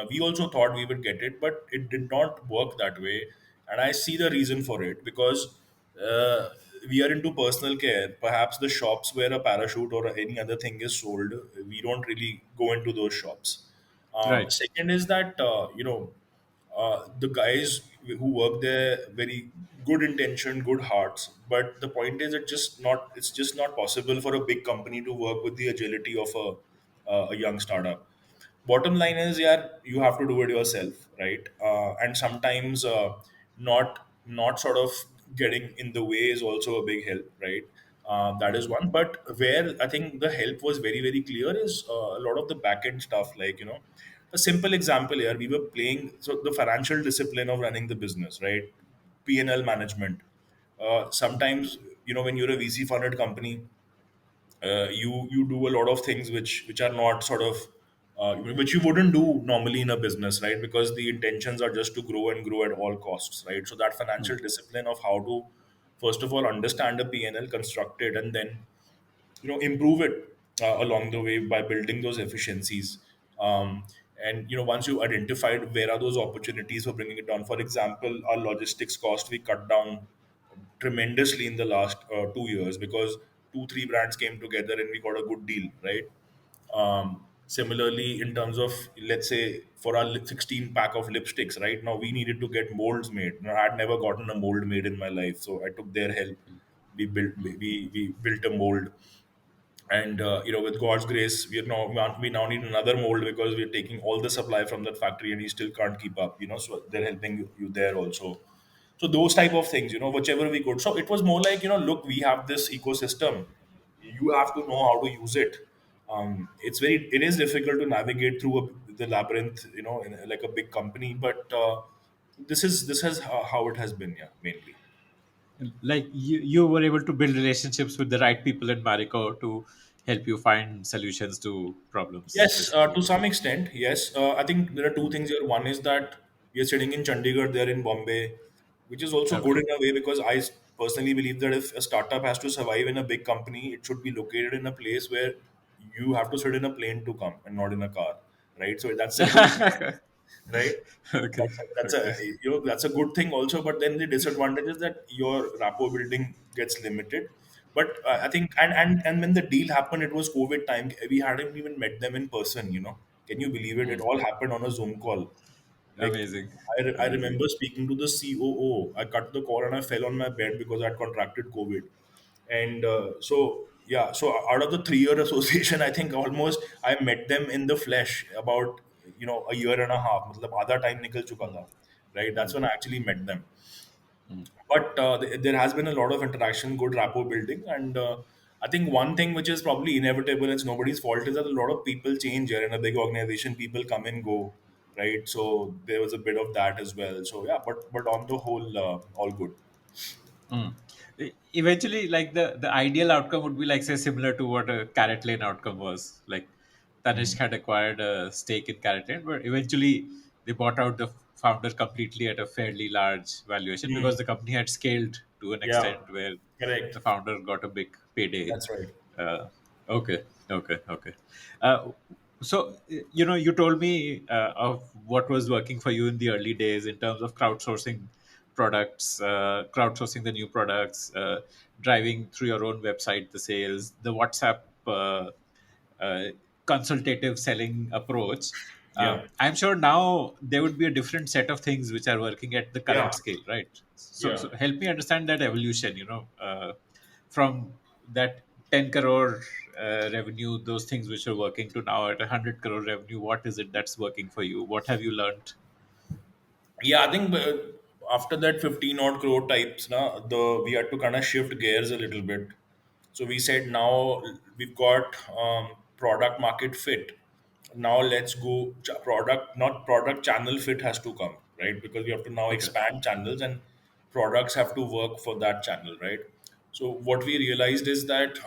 We also thought we would get it, but it did not work that way. And I see the reason for it because uh, we are into personal care. Perhaps the shops where a parachute or any other thing is sold, we don't really go into those shops. Right. Second is that, The guys who work there, very good intention, good hearts, but the point is, it's just not possible for a big company to work with the agility of a young startup. Bottom line is, yeah, you have to do it yourself, right? And sometimes not sort of getting in the way is also a big help, right? That is one. But where I think the help was very very clear is a lot of the back end stuff, like, a simple example here. We were playing, so the financial discipline of running the business, right? P&L management. Sometimes, when you're a VC funded company, you do a lot of things which are not sort of which you wouldn't do normally in a business, right? Because the intentions are just to grow and grow at all costs, right? So that Mm. financial discipline of how to first of all understand a P&L, construct it, and then improve it along the way by building those efficiencies. And once you identified where are those opportunities for bringing it down, for example, our logistics cost we cut down tremendously in the last 2 years, because 2 3 brands came together and we got a good deal, right? Similarly, in terms of, let's say, for our 16 pack of lipsticks, right now we needed to get molds made. I had never gotten a mold made in my life, so I took their help. We built a mold, and with God's grace, we now need another mold because we're taking all the supply from that factory and we still can't keep up, so they're helping you there also. So those type of things, whichever we could. So it was more like, look, we have this ecosystem, you have to know how to use it. It is difficult to navigate through the labyrinth, in like a big company, but this is how it has been, yeah, mainly. Like you were able to build relationships with the right people in Marico to help you find solutions to problems, Yes, basically. to some extent, yes. I think there are two things here. One is that we are sitting in Chandigarh, they're in Bombay, which is also good Okay. in a way, because personally believe that if a startup has to survive in a big company, it should be located in a place where you have to sit in a plane to come and not in a car, right? So that's a good, right? Okay. That's a Okay. that's a good thing also. But then the disadvantage is that your rapport building gets limited. But I think, and when the deal happened, it was COVID time. We hadn't even met them in person. Can you believe it? It Mm. all happened on a Zoom call. Like, Amazing. I Amazing. remember speaking to the COO. I cut the call and I fell on my bed because I had contracted COVID. And so, yeah, so out of the 3 year association, I think almost I met them in the flesh about a year and a half. मतलब आधा time निकल चुका था, right? That's when I actually met them. But there has been a lot of interaction, good rapport building, and I think one thing which is probably inevitable, it's nobody's fault, is that a lot of people change here in a big organization. People come and go, right? So there was a bit of that as well. So yeah, but on the whole, all good. Mm. Eventually, like the ideal outcome would be like say similar to what a Carrot Lane outcome was. Like Tanishq Mm. had acquired a stake in Carrot Lane, but eventually they bought out the founder completely at a fairly large valuation because Mm. the company had scaled to an Yeah, extent where correct. the founder got a big payday. That's right. Uh, okay, okay. Uh, so you told me of what was working for you in the early days in terms of crowdsourcing products, crowdsourcing the new products, driving through your own website the sales, the WhatsApp uh, consultative selling approach. Yeah, I'm sure now there would be a different set of things which are working at the yeah, current scale, right? So, yeah. so help me understand that evolution. From that 10 crore revenue, those things which are working to now at 100 crore revenue. What is it that's working for you? What have you learned? Yeah, I think after that 15 odd crore types, we had to kind of shift gears a little bit. So we said, now we've got product market fit. Now let's go product, not product channel fit has to come, right? Because we have to now Okay. expand channels and products have to work for that channel, right? So what we realized is that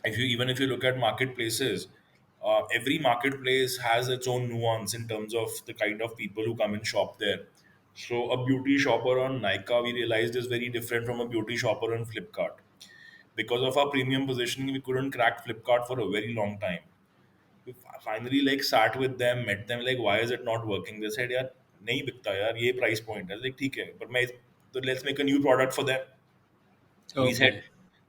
if you look at marketplaces, every marketplace has its own nuance in terms of the kind of people who come and shop there. So a beauty shopper on Nika, we realized, is very different from a beauty shopper on Flipkart. Because of our premium positioning, we couldn't crack Flipkart for a very long time. We finally like sat with them, met them, like, why is it not working? They said, यार नहीं बिकता यार, ये price point है. Like, ठीक है, but let's make a new product for them. We said, Okay.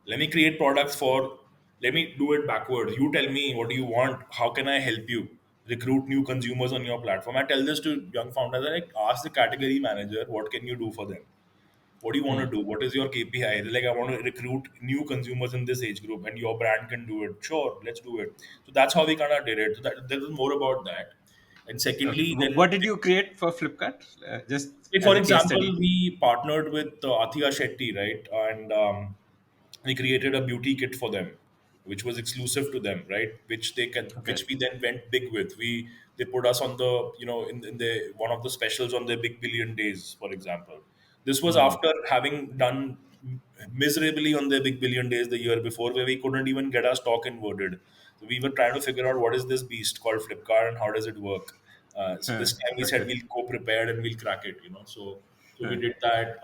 let me create products for, let me do it backwards. You tell me what do you want, how can I help you? recruit new consumers on your platform. I tell this to young founders, I like ask the category manager, what can you do for them? What do you want to Hmm. do? What is your KPI? They're like, I want to recruit new consumers in this age group, and your brand can do it. Sure, let's do it. So that's how we kind of did it. So that there was more about that. And Okay. secondly, then What did you create for Flipkart? Just like as for a case example, study. we partnered with Atiya Shetty, right? And we created a beauty kit for them, which was exclusive to them, right? Which they can, Okay. which we then went big with. They put us on the, in the one of the specials on their Big Billion Days, for example. This was Hmm. after having done miserably on their Big Billion Days the year before, where we couldn't even get our stock inverted. So we were trying to figure out what is this beast called Flipkart and how does it work. So this time we said Okay. we'll go prepared and we'll crack it. So we Uh, did that.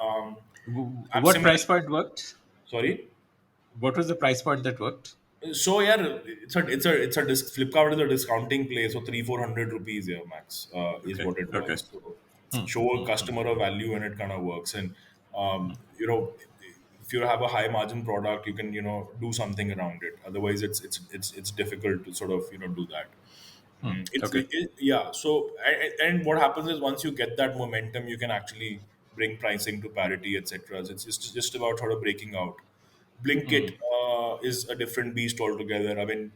I'm what similar. price point worked? Sorry. What was the price point that worked? So yeah, Flipkart is a discounting play. So 300-400 rupees here max is Okay. what it Okay. was. So Hmm. show a Hmm. Hmm. customer a value and it kind of works. And you know, if you have a high margin product, you can do something around it. Otherwise, it's difficult to sort of do that. Hmm. It's Okay. yeah. So and what happens is once you get that momentum, you can actually bring pricing to parity, etc. It's just about sort of breaking out. Hmm. Blinkit is a different beast altogether. I mean,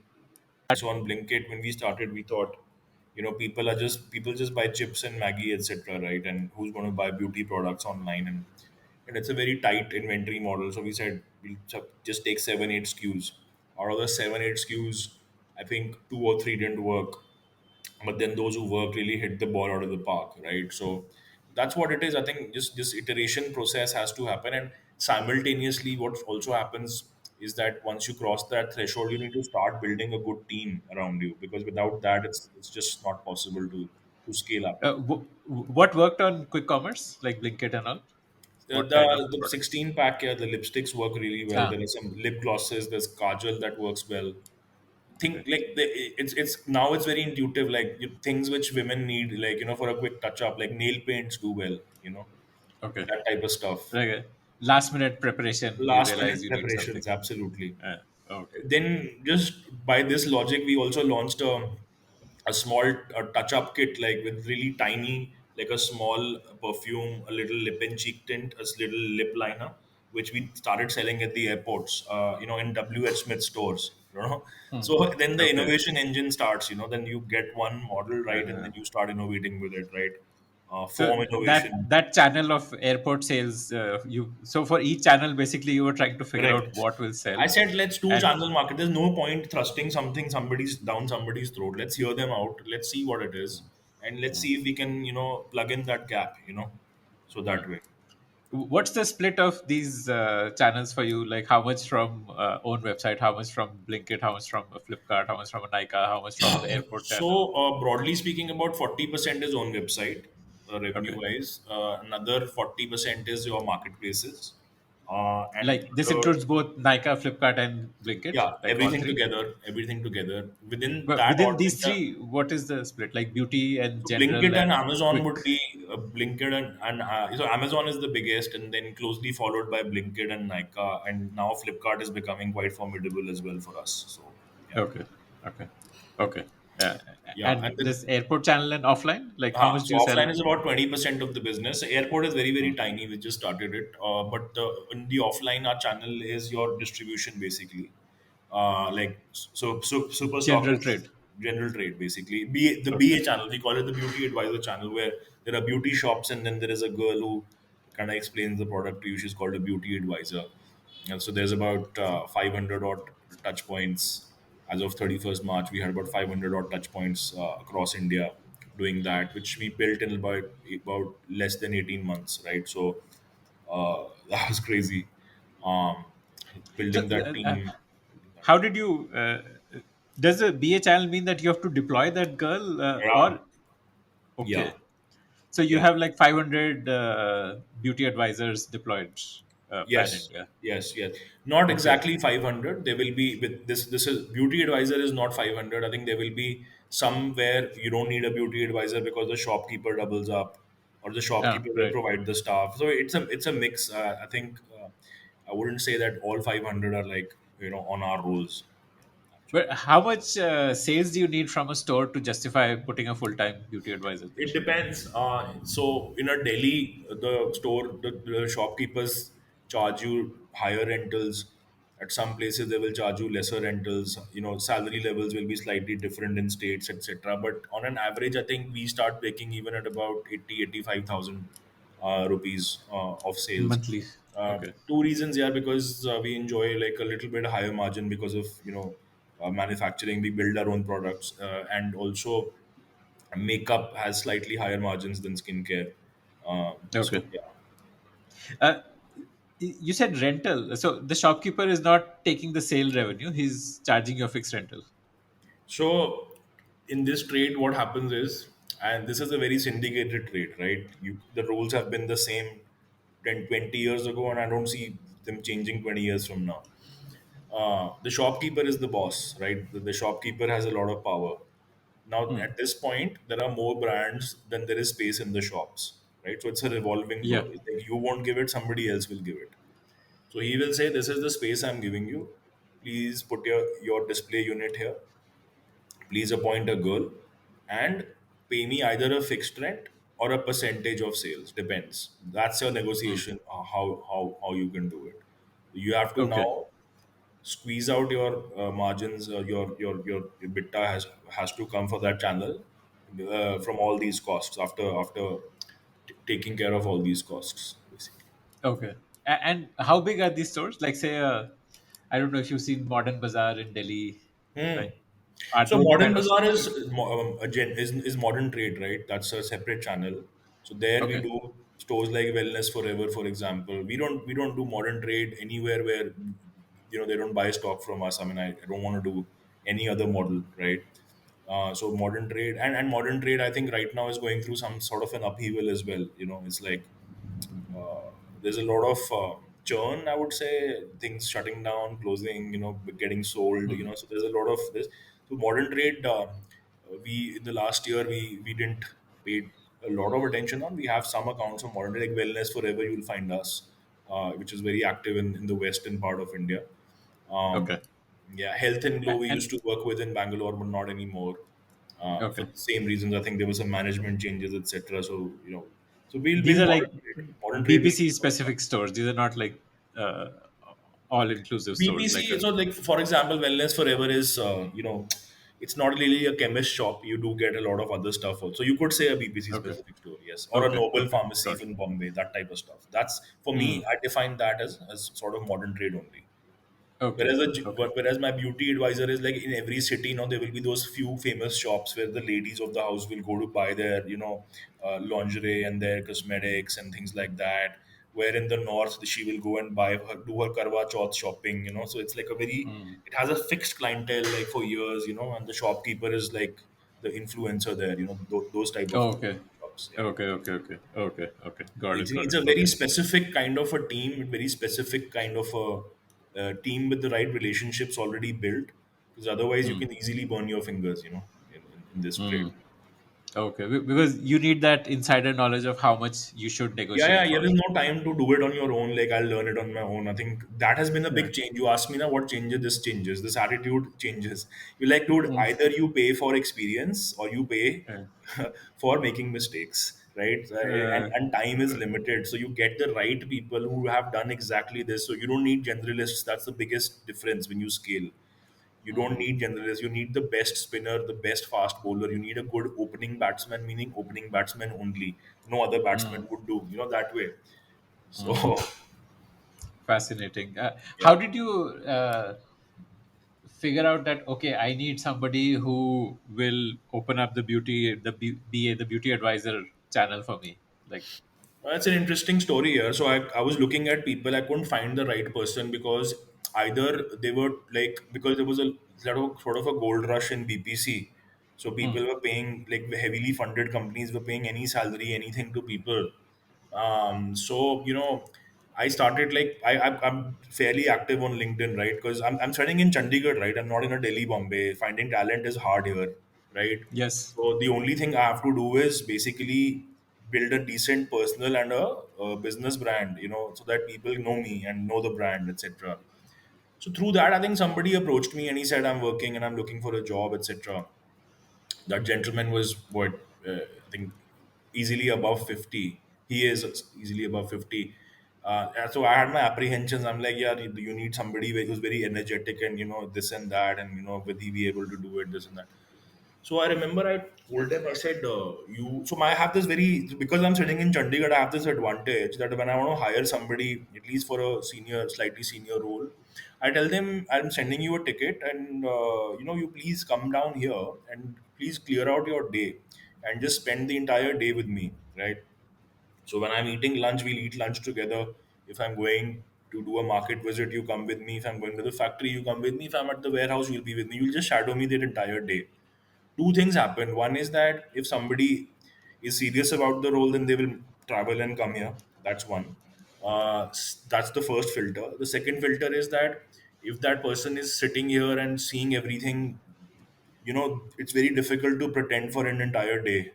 so on Blinkit, when we started, we thought, people just buy chips and Maggie, etc. Right? And who's going to buy beauty products online? And it's a very tight inventory model. So we said we'll just take 7-8 SKUs. Out of the 7-8 SKUs, I think 2 or 3 didn't work, but then those who work really hit the ball out of the park, right? So that's what it is. I think just this iteration process has to happen, and simultaneously what also happens is that once you cross that threshold, you need to start building a good team around you, because without that it's just not possible to scale up. What worked on quick commerce like Blinkit and all? the What the, kind of the products? 16 pack, yeah, the lipsticks work really well. Ah. There are some lip glosses, there's kajal that works well. Okay. Think like it's now it's very intuitive, like things which women need, like for a quick touch up, like nail paints do well, Okay. that type of stuff. Like a last minute preparation, you Last realize minute you need something. preparations, absolutely. Okay. Then just by this logic, we also launched a small touch up kit, like with really tiny, like a small perfume, a little lip and cheek tint, a little lip liner, which we started selling at the airports, in WH Smith stores. Hmm. So then the Okay. innovation engine starts. Then you get one model right, and Uh, then you start innovating with it, right? so Form that innovation. that channel of airport sales, you so for each channel, basically you were trying to figure out Correct. what will I sell, said let's do and channel market. There's no point thrusting something somebody's down somebody's throat. Let's hear them out. Let's see what it is, and let's see if we can, plug in that gap. So that way. what's the split of these channels for you? Like how much from own website, how much from Blinkit, how much from Flipkart, how much from a Nika, how much from the airport channel? So broadly speaking, about 40% is on website, revenue Okay. wise. Another 40% is your marketplaces, and Like this the includes both Nika, Flipkart, and Blinkit, yeah, like all three. everything together. Within But that within order, these three, what is the split? Like beauty and so general Blinkit and and Amazon quick. would be Blinkit and so Amazon is the biggest, and then closely followed by Blinkit and Nykaa, and now Flipkart is becoming quite formidable as well for us. So yeah, Okay. Okay. Okay. Uh, yeah, and and this airport channel and offline, like how much do so you sell? offline is about 20% of the business. Airport is very very tiny. We just started it, but in the offline, our channel is your distribution basically. Like so super General stockists, trade. general trade basically. The Okay. BA channel, we call it the beauty advisor channel, where there are beauty shops and then there is a girl who kind of explains the product to you. She's called a beauty advisor. And so there's about 500 odd touch points. As of 31st March, we had about 500 odd touch points across India doing that, which we built in about less than 18 months, right? So that was crazy. Um, So, building that team. how did you? Does a BA channel mean that you have to deploy that girl, Yeah, or yeah, okay? So you yeah. have like 500 beauty advisors deployed pan Yes, India. yes, yes. Not Okay. exactly 500. There will be with this. This is beauty advisor is not 500. I think there will be somewhere you don't need a beauty advisor because the shopkeeper doubles up, or the Ah, shopkeeper will right. provide the staff. So it's a mix. I think I wouldn't say that all 500 are like on our rolls But how much sales do you need from a store to justify putting a full-time beauty advisor there? It depends. So in a Delhi, the shopkeepers charge you higher rentals. At some places, they will charge you lesser rentals. Salary levels will be slightly different in states, etc. But on an average, I think we start making even at about 85,000 rupees of sales. Monthly. Okay. Two reasons, yeah, because we enjoy like a little bit higher margin because of manufacturing. We build our own products, and also makeup has slightly higher margins than skincare. So Okay. yeah. Uh, you said rental. So the shopkeeper is not taking the sale revenue. He's charging you a fixed rental. So in this trade, what happens is, and this is a very syndicated trade, right? The rules have been the same 10, 20 years ago, and I don't see them changing 20 years from now. The shopkeeper is the boss, right? The shopkeeper has a lot of power. Now, Hmm. at this point, there are more brands than there is space in the shops, right? So it's a revolving Yeah. door. It's like you won't give it, somebody else will give it. So he will say, "This is the space I'm giving you. Please put your display unit here. Please appoint a girl and pay me either a fixed rent or a percentage of sales. Depends. That's your Hmm. negotiation, how you can do it. You have to Okay. now squeeze out your margins. Your EBITDA has to come for that channel from all these costs after taking care of all these costs, basically. Okay. And how big are these stores? Like, say, I don't know if you've seen Modern Bazaar in Delhi. Hmm. Like, are So those the modern kind of bazaar stores is you? is modern trade, right? That's a separate channel. So there we Okay. do stores like Wellness Forever, for example. We don't do modern trade anywhere where they don't buy stock from us. I mean, I don't want to do any other model, right? So modern trade and modern trade, I think right now is going through some sort of an upheaval as well. It's like there's a lot of churn, I would say, things shutting down, closing, getting sold, Hmm. so there's a lot of this. So modern trade, we in the last year we didn't pay a lot of attention on. We have some accounts of modern trade, like Wellness Forever, you'll find us, which is very active in the western part of India. um, Okay. yeah, Health and Glow we And used to work with in Bangalore, but not anymore. For okay. the same reasons, I think there was some management changes, etc. So so we'll These build are modern like trade. Modern trade will BPC keep coming up. specific stores. These are not like uh, all inclusive stores. Like BPC, a so like for example, Wellness Forever is it's not really a chemist shop. You do get a lot of other stuff also. You could say a BPC okay. specific store, yes, or a Okay. Noble Okay. Pharmacy Got it. in Bombay, that type of stuff. That's for Hmm. me. I define that as sort of modern trade only. Okay. Okay. Whereas my beauty advisor is like in every city, there will be those few famous shops where the ladies of the house will go to buy their, lingerie and their cosmetics and things like that. Where in the north, she will go and do her Karwa Chauth shopping, So it's like Hmm. it has a fixed clientele like for years, and the shopkeeper is like the influencer there, those type of Oh, okay. shops. Yeah. Okay. Okay. Okay. Okay. Okay. Got It it. Got needs it. a very Okay. specific kind of a team, very specific kind of a team with the right relationships already built, because otherwise you Hmm. can easily burn your fingers, in this trade. Hmm. Okay. Because you need that insider knowledge of how much you should Yeah, negotiate yeah. for. There is no time to do it on your own. Like I'll learn it on my own. I think that has been a Yeah. big change. You asked me now what changes. This changes. This attitude changes. You're like, dude, Hmm. either you pay for experience or you pay Yeah. for making mistakes, right? And time is limited, so you get the right people who have done exactly this. So you don't need generalists. That's the biggest difference when you scale. You don't hmm. need generalists. You need the best spinner, the best fast bowler. You need a good opening batsman, meaning opening batsman only. No other Hmm. batsman would do. That way. Hmm. So Fascinating. How yeah. did you figure out that okay, I need somebody who will open up the BA, the beauty advisor channel for me? Like, That's an interesting story here. So I was looking at people. I couldn't find the right person because either they were like, because there was a sort of a gold rush in BPC. So hmm, people were paying, like heavily funded companies were paying any salary, anything to people. So I started like I'm fairly active on LinkedIn, right? Because I'm studying in Chandigarh, right? I'm not in a Delhi, Bombay. Finding talent is hard here, right? yes. So the only thing I have to do is basically build a decent personal and a business brand, so that people know me and know the brand, etc. So through that, I think somebody approached me and he said, I'm working and I'm looking for a job, etc. That gentleman was what, I think easily above 50. He is easily above 50. And so I had my apprehensions. I'm like, yeah, you need somebody who's very energetic and, this and that. And, will he be able to do it, this and that. So I remember I told them, I said, I have this because I'm sitting in Chandigarh, I have this advantage that when I want to hire somebody, at least for a slightly senior role, I tell them, I'm sending you a ticket and, you please come down here and please clear out your day and just spend the entire day with me, right? So when I'm eating lunch, we'll eat lunch together. If I'm going to do a market visit, you come with me. If I'm going to the factory, you come with me. If I'm at the warehouse, you'll be with me. You'll just shadow me the entire day. Two things happen. One is that if somebody is serious about the role, then they will travel and come here. That's one. That's the first filter. The second filter is that if that person is sitting here and seeing everything, it's very difficult to pretend for an entire day.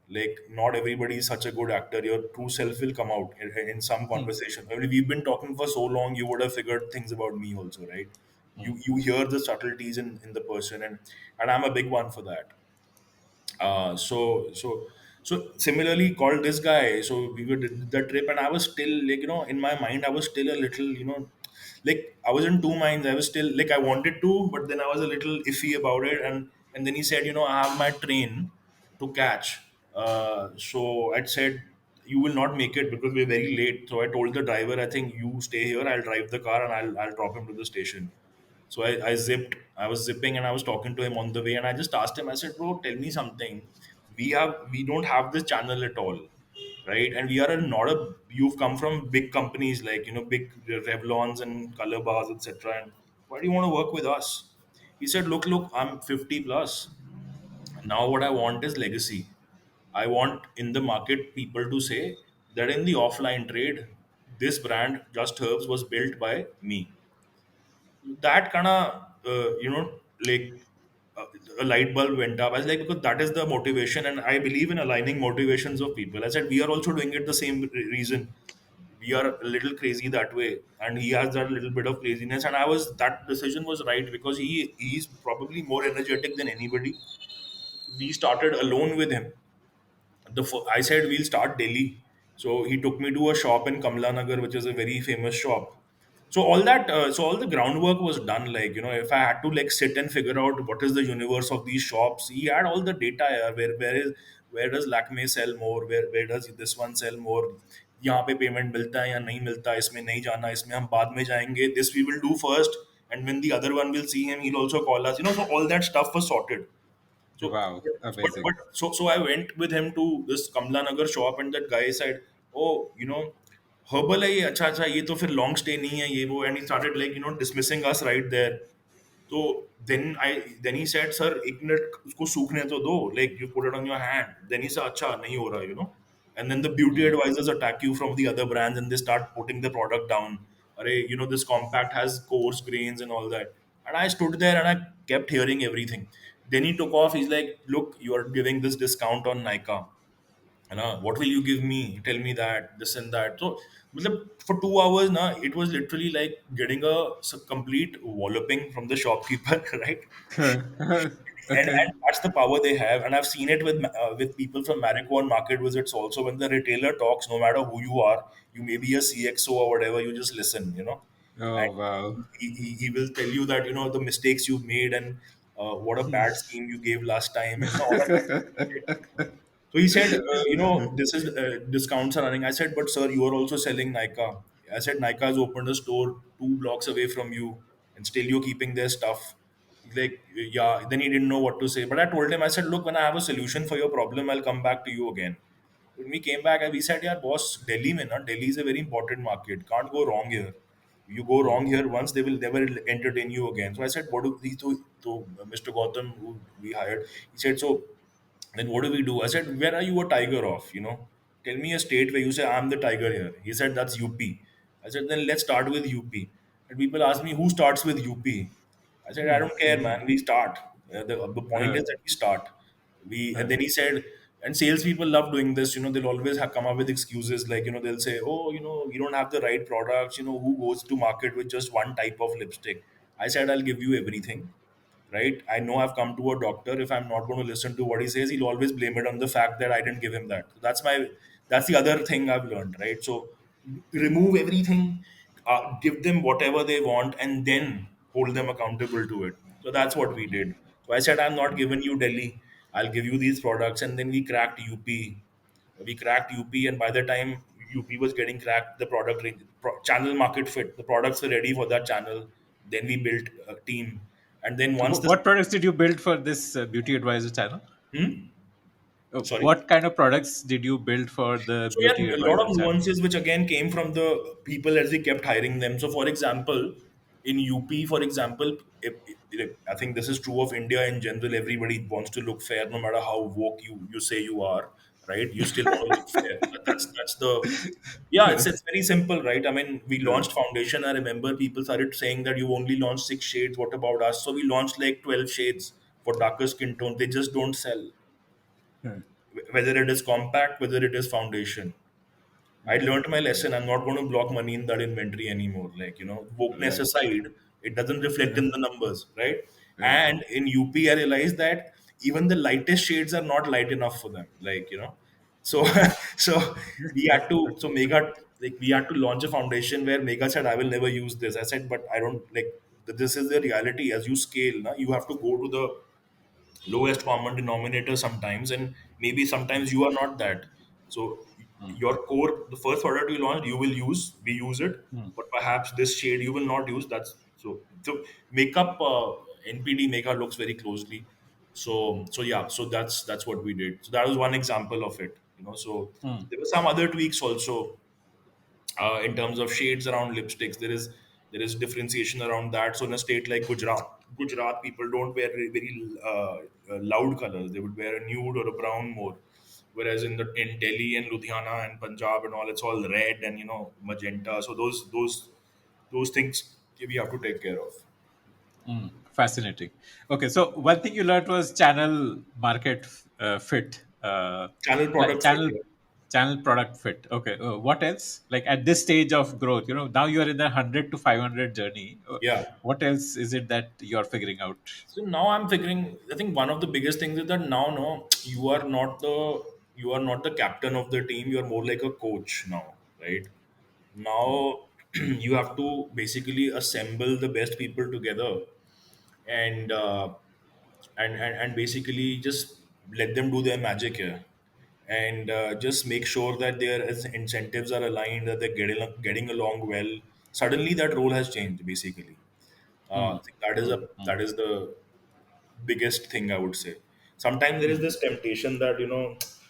Like, not everybody is such a good actor. Your true self will come out in some Hmm. conversation. I mean, we've been talking for so long, you would have figured things about me also, right? Hmm. You hear the subtleties in the person, and I'm a big one for that. So similarly called this guy. So we were did the trip, and I was still like, in my mind, I was still a little, like I was in two minds. I was still like I wanted to, but then I was a little iffy about it. And then he said, I have my train to catch. So I said, you will not make it because we're very late. So I told the driver, I think you stay here. I'll drive the car and I'll drop him to the station. So I was zipping and I was talking to him on the way and I just asked him, I said, bro, tell me something. We don't have this channel at all, right? And we are not you've come from big companies like, big Revlons and color bars, etc. And why do you want to work with us? He said, look, I'm 50 plus. Now what I want is legacy. I want in the market people to say that in the offline trade, this brand, Just Herbs, was built by me. That kind of like uh, a light bulb went up. I was like, because that is the motivation, and I believe in aligning motivations of people. I said we are also doing it the same reason. We are a little crazy that way, and he has that little bit of craziness. And I was that decision was right because he's probably more energetic than anybody. We started alone with him. I said we'll start Delhi. So he took me to a shop in Kamla Nagar, which is a very famous shop. So all the groundwork was done. Like, if I had to like sit and figure out what is the universe of these shops, he had all the data. Yeah, where does Lakme sell more? Where does this one sell more? यहाँ पे payment मिलता है या नहीं मिलता है, इसमें नहीं जाना, इसमें हम बाद में जाएंगे, this we will do first, and when the other one will see him, he'll also call us, so all that stuff was sorted. So, Wow, but amazing. so I went with him to this Kamla Nagar shop, and that guy said, "Oh, herbal है ये, अच्छा अच्छा, ये तो फिर long stay नहीं है ये वो," and he started like dismissing us right there. So then he said, "Sir, एक मिनट उसको सूखने तो दो, like you put it on your hand." Then he said, "अच्छा नहीं हो रहा." And then the beauty Hmm. advisors attack you from the other brands, and they start putting the product down. Arey, this compact has coarse grains and all that. And I stood there and I kept hearing everything. Then he took off. He's like, "Look, you are giving this discount on Nika. What will you give me? Tell me that, this and that." So, matlab, for 2 hours, it was literally like getting a complete walloping from the shopkeeper, right? And Okay. that's the power they have. And I've seen it with people from Marico on market visits also. When the retailer talks, no matter who you are, you may be a CXO or whatever, you just listen. Oh, wow. And he will tell you that, the mistakes you've made and what a bad scheme you gave last time, and all that. So he said, this is discounts are running. I said, but sir, you are also selling Nika. I said, Nika has opened a store 2 blocks away from you, and still you're keeping their stuff. He's like, yeah. Then he didn't know what to say. But I told him, I said, look, when I have a solution for your problem, I'll come back to you again. When we came back, we said, yeah, boss, Delhi, mein, na, Delhi is a very important market. Can't go wrong here. You go Hmm. wrong here once, they will never entertain you again. So I said, what do these to Mr. Gautam, who we hired? He said, so then what do we do? I said, where are you a tiger of? Tell me a state where you say, I'm the tiger here. He said, that's UP. I said, then let's start with UP. And people ask me, who starts with UP? I said, I Hmm. don't care, man. We start. The point Uh, is that we start. And then he said, And salespeople love doing this. They'll always have come up with excuses like, they'll say, oh, you don't have the right products. Who goes to market with just one type of lipstick? I said, I'll give you everything, right? I know I've come to a doctor. If I'm not going to listen to what he says, he'll always blame it on the fact that I didn't give him that. So that's the other thing I've learned, right? So remove everything, give them whatever they want, and then hold them accountable to it. So that's what we did. So I said, I'm not giving you Delhi. I'll give you these products, and then we cracked UP. We cracked UP, and by the time UP was getting cracked, the product range, channel market fit, the products were ready for that channel. Then we built a team, and then So once this, what products did you build for this beauty advisor channel? hmm? Sorry. What kind of products did you build for the So yeah, beauty a lot advisor of channel? nuances which again came from the people as we kept hiring them. So for example, in UP, for example, I think this is true of India in general. Everybody wants to look fair, no matter how woke you say you are, right? You still want to look fair. That's the yeah. It's very simple, right? I mean, we Uh, launched foundation. I remember people started saying that you only launched 6 shades. What about us? So we launched like 12 shades for darker skin tone. They just don't sell, whether it is compact, whether it is foundation. I learned my lesson. I'm not going to block money in that inventory anymore. Like, wokeness right. aside, it doesn't reflect Uh, in the numbers, right? uh, And in UP, I realized that even the lightest shades are not light enough for them. Like, so so so Mega, like we had to launch a foundation where Mega said, I will never use this. I said, but I don't like this is the reality. As you scale, na, you have to go to the lowest common denominator sometimes, and maybe sometimes you are not that. So your core, the first product you launch, you will use, we use it, but perhaps this shade you will not use. So makeup, NPD makeup looks very closely. So yeah, so that's what we did. So that was one example of it. So there were some other tweaks also, in terms of shades around lipsticks. There is differentiation around that. So in a state like Gujarat, people don't wear very loud colors. They would wear a nude or a brown more. Whereas in Delhi and Ludhiana and Punjab and all, it's all red and magenta. So those things we have to take care of. Fascinating. Okay, so one thing you learned was channel market fit, Channel like product fit. channel product fit. Okay, what else? Like at this stage of growth, now you are in the 100 to 500 journey. Yeah. What else is it that you're figuring out? So now I'm figuring. I think one of the biggest things is that now, no, you are not the captain of the team. You are more like a coach now, right? Now you have to basically assemble the best people together, and and basically just let them do their magic here, and just make sure that their incentives are aligned, that they're getting along well. Suddenly, that role has changed. Basically, I think that is the biggest thing I would say. Sometimes there is this temptation that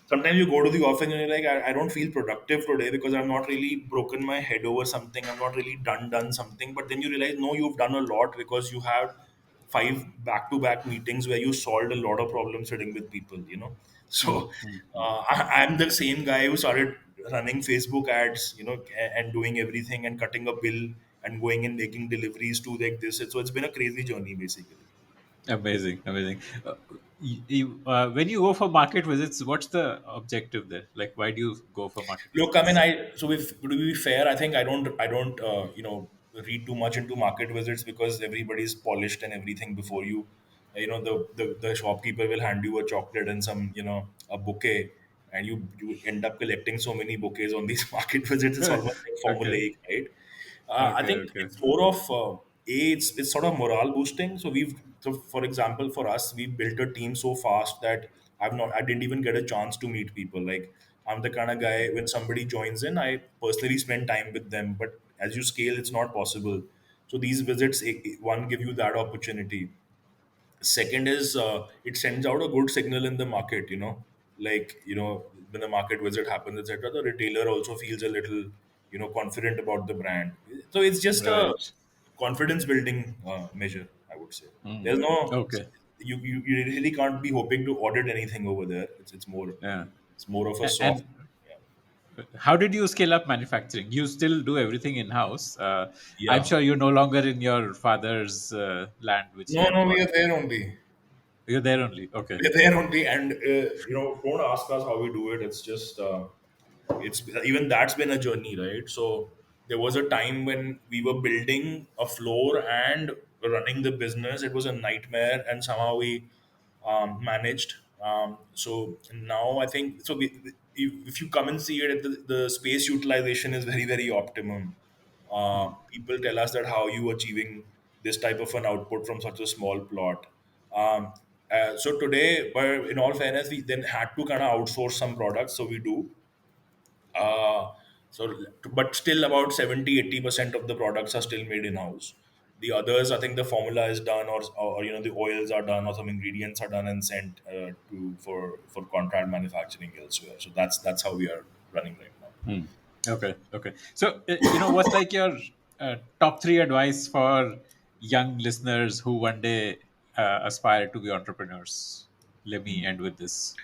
sometimes you go to the office and you're like, I don't feel productive today because I've not really broken my head over something. I've not really done something. But then you realize, no, you've done a lot because you had 5 back-to-back meetings where you solved a lot of problems sitting with people. So I'm the same guy who started running Facebook ads, and doing everything and cutting a bill and going and making deliveries to like this. So it's been a crazy journey basically. Amazing, amazing. When you go for market visits, what's the objective there? Like, why do you go for market Look, I mean, visits? to be fair, I think I don't read too much into market visits because everybody's polished and everything before you. The shopkeeper will hand you a chocolate and some a bouquet, and you end up collecting so many bouquets on these market visits. It's almost like Okay, formulaic, right? I okay, think okay. it's more of it's sort of morale boosting. So for example, for us, we built a team so fast that I didn't even get a chance to meet people. Like I'm the kind of guy, when somebody joins in, I personally spend time with them. But as you scale, it's not possible. So these visits, one, give you that opportunity. Second is, it sends out a good signal in the market. Like when the market visit happens, etc. The retailer also feels a little confident about the brand. So it's just a Right. confidence building measure, I would say. There's no Okay. you really can't be hoping to audit anything over there. Yeah. It's more of a soft. And Yeah. how did you scale up manufacturing? You still do everything in house. I'm Yeah. sure you're no longer in your father's land, which he No, had no, we bought. are there only. You're there only. Okay. We're there only, and don't ask us how we do it. It's just it's even that's been a journey, right? So there was a time when we were building a floor and running the business. It was a nightmare, and somehow we managed. So now I think so. If you come and see it, the space utilization is very very optimum. People tell us that how you achieving this type of an output from such a small plot. Um, so today, but in all fairness, we then had to kind of outsource some products. So we do. Uh, but still about 70-80% of the products are still made in house. The others, I think the formula is done, or the oils are done, or some ingredients are done and sent to for contract manufacturing elsewhere. So that's how we are running right now. Hmm. Okay. Okay. So, what's like your top three advice for young listeners who one day aspire to be entrepreneurs? Let me end with this.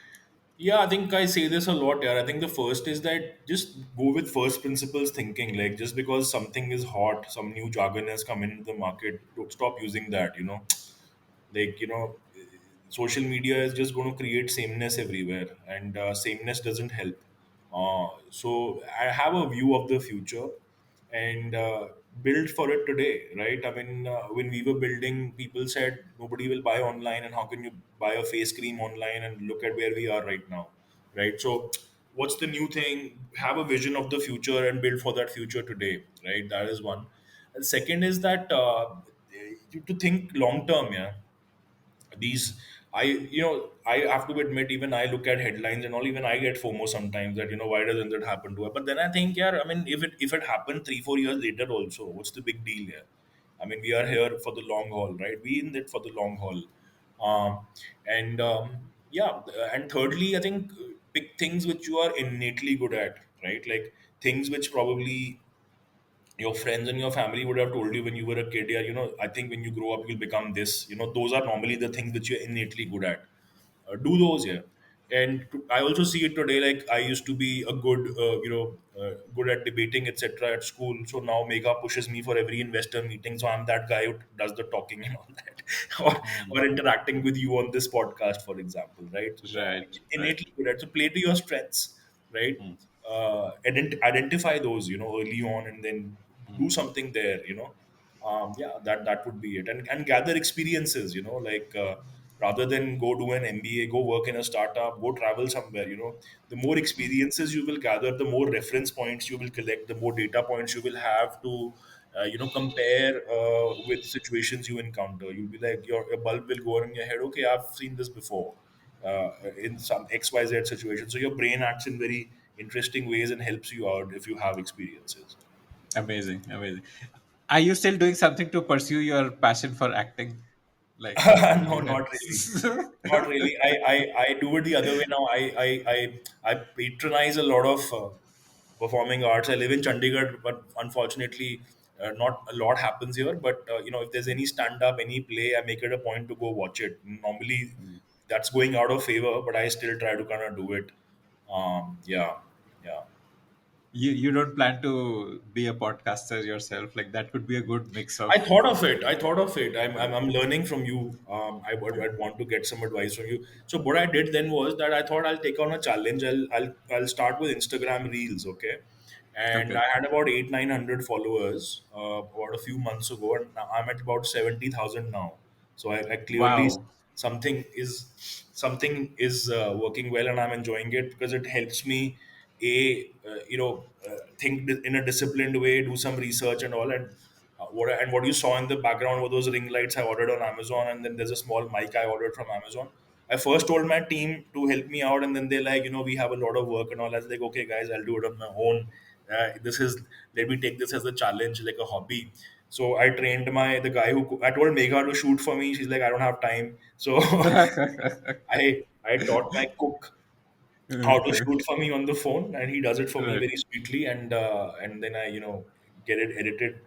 Yeah, I think I say this a lot. Yeah, I think the first is that just go with first principles thinking. Like just because something is hot, some new jargon has come into the market, don't stop using that. Like social media is just going to create sameness everywhere, and sameness doesn't help. So I have a view of the future, and build for it today, right? I mean, when we were building, people said nobody will buy online, and how can you buy a face cream online? And look at where we are right now, right? So what's the new thing? Have a vision of the future and build for that future today, right? That is one. And second is that you to think long term. Yeah, these I have to admit, even I look at headlines and all, even I get FOMO sometimes, that why doesn't it happen to her? But then I think, yeah, I mean, if it happened 3-4 years later also, what's the big deal here? I mean, we are here for the long haul, right? We in it for the long haul. And Yeah, and thirdly, I think pick things which you are innately good at, right? Like things which probably your friends and your family would have told you when you were a kid, yeah, I think when you grow up you'll become this. Those are normally the things which you're innately good at. Do those, yeah. And I also see it today. Like I used to be a good at debating, etc. at school. So now Mega pushes me for every investor meeting. So I'm that guy who does the talking and all that, or Hmm. interacting with you on this podcast, for example, right? Right. Right. Innately good at. So play to your strengths, right? Hmm. Identify those, early on, and then do Hmm. something there. Yeah, that would be it, and gather experiences. Like. Rather than go do an MBA, go work in a startup, go travel somewhere. The more experiences you will gather, the more reference points you will collect, the more data points you will have to, compare with situations you encounter. You'll be like, a bulb will go on in your head. Okay, I've seen this before in some XYZ situation. So your brain acts in very interesting ways and helps you out if you have experiences. Amazing. Amazing. Are you still doing something to pursue your passion for acting? Like No, you had. not really. Not really. I do it the other way now. I patronize a lot of performing arts. I live in Chandigarh, but unfortunately, not a lot happens here. But if there's any stand up, any play, I make it a point to go watch it. Normally, that's going out of favor, but I still try to kind of do it. Yeah, yeah. You don't plan to be a podcaster yourself? Like that could be a good mix I of. thought of it. I thought of it. uh, I'm learning from you. I'd want to get some advice from you. So what I did then was that I thought I'll take on a challenge. I'll start with Instagram Reels, okay? And Okay. I had about 800-900 followers about a few months ago, and now I'm at about 70,000 now. So I clearly Wow. something is working well, and I'm enjoying it because it helps me think in a disciplined way, do some research and all, and what you saw in the background were those ring lights I ordered on Amazon, and then there's a small mic I ordered from Amazon. I first told my team to help me out, and then they're like, we have a lot of work and all. I was like, okay, guys, I'll do it on my own. This is Let me take this as a challenge, like a hobby. So I trained the guy who I told Megha to shoot for me. She's like, I don't have time. So I taught my cook how to shoot for me on the phone, and he does it for me Right. very sweetly, and then I get it edited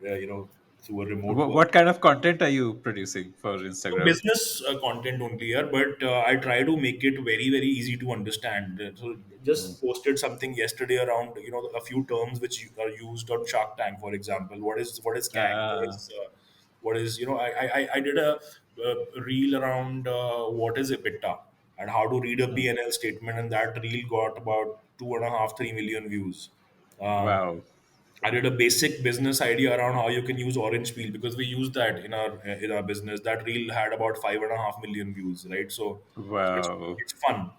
through a remote work. What kind of content are you producing for So Instagram? business content only here, but I try to make it very very easy to understand. So Mm. just posted something yesterday around a few terms which are used on Shark Tank, for example. What is CAC? Uh, What is I did a reel around what is EBITDA and how to read a Hmm. P&L statement, and that reel got about 2.5, 3 million views. Um, Wow. I did a basic business idea around how you can use orange peel because we use that in our business. That reel had about 5.5 million views, right? So it's Wow. it's fun.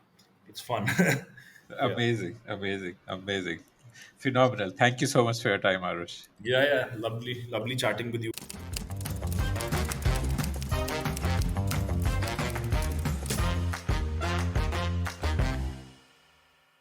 It's fun. Yeah. Amazing. Amazing. Amazing. Phenomenal. Thank you so much for your time, Arush. Yeah, yeah. Lovely, lovely chatting with you.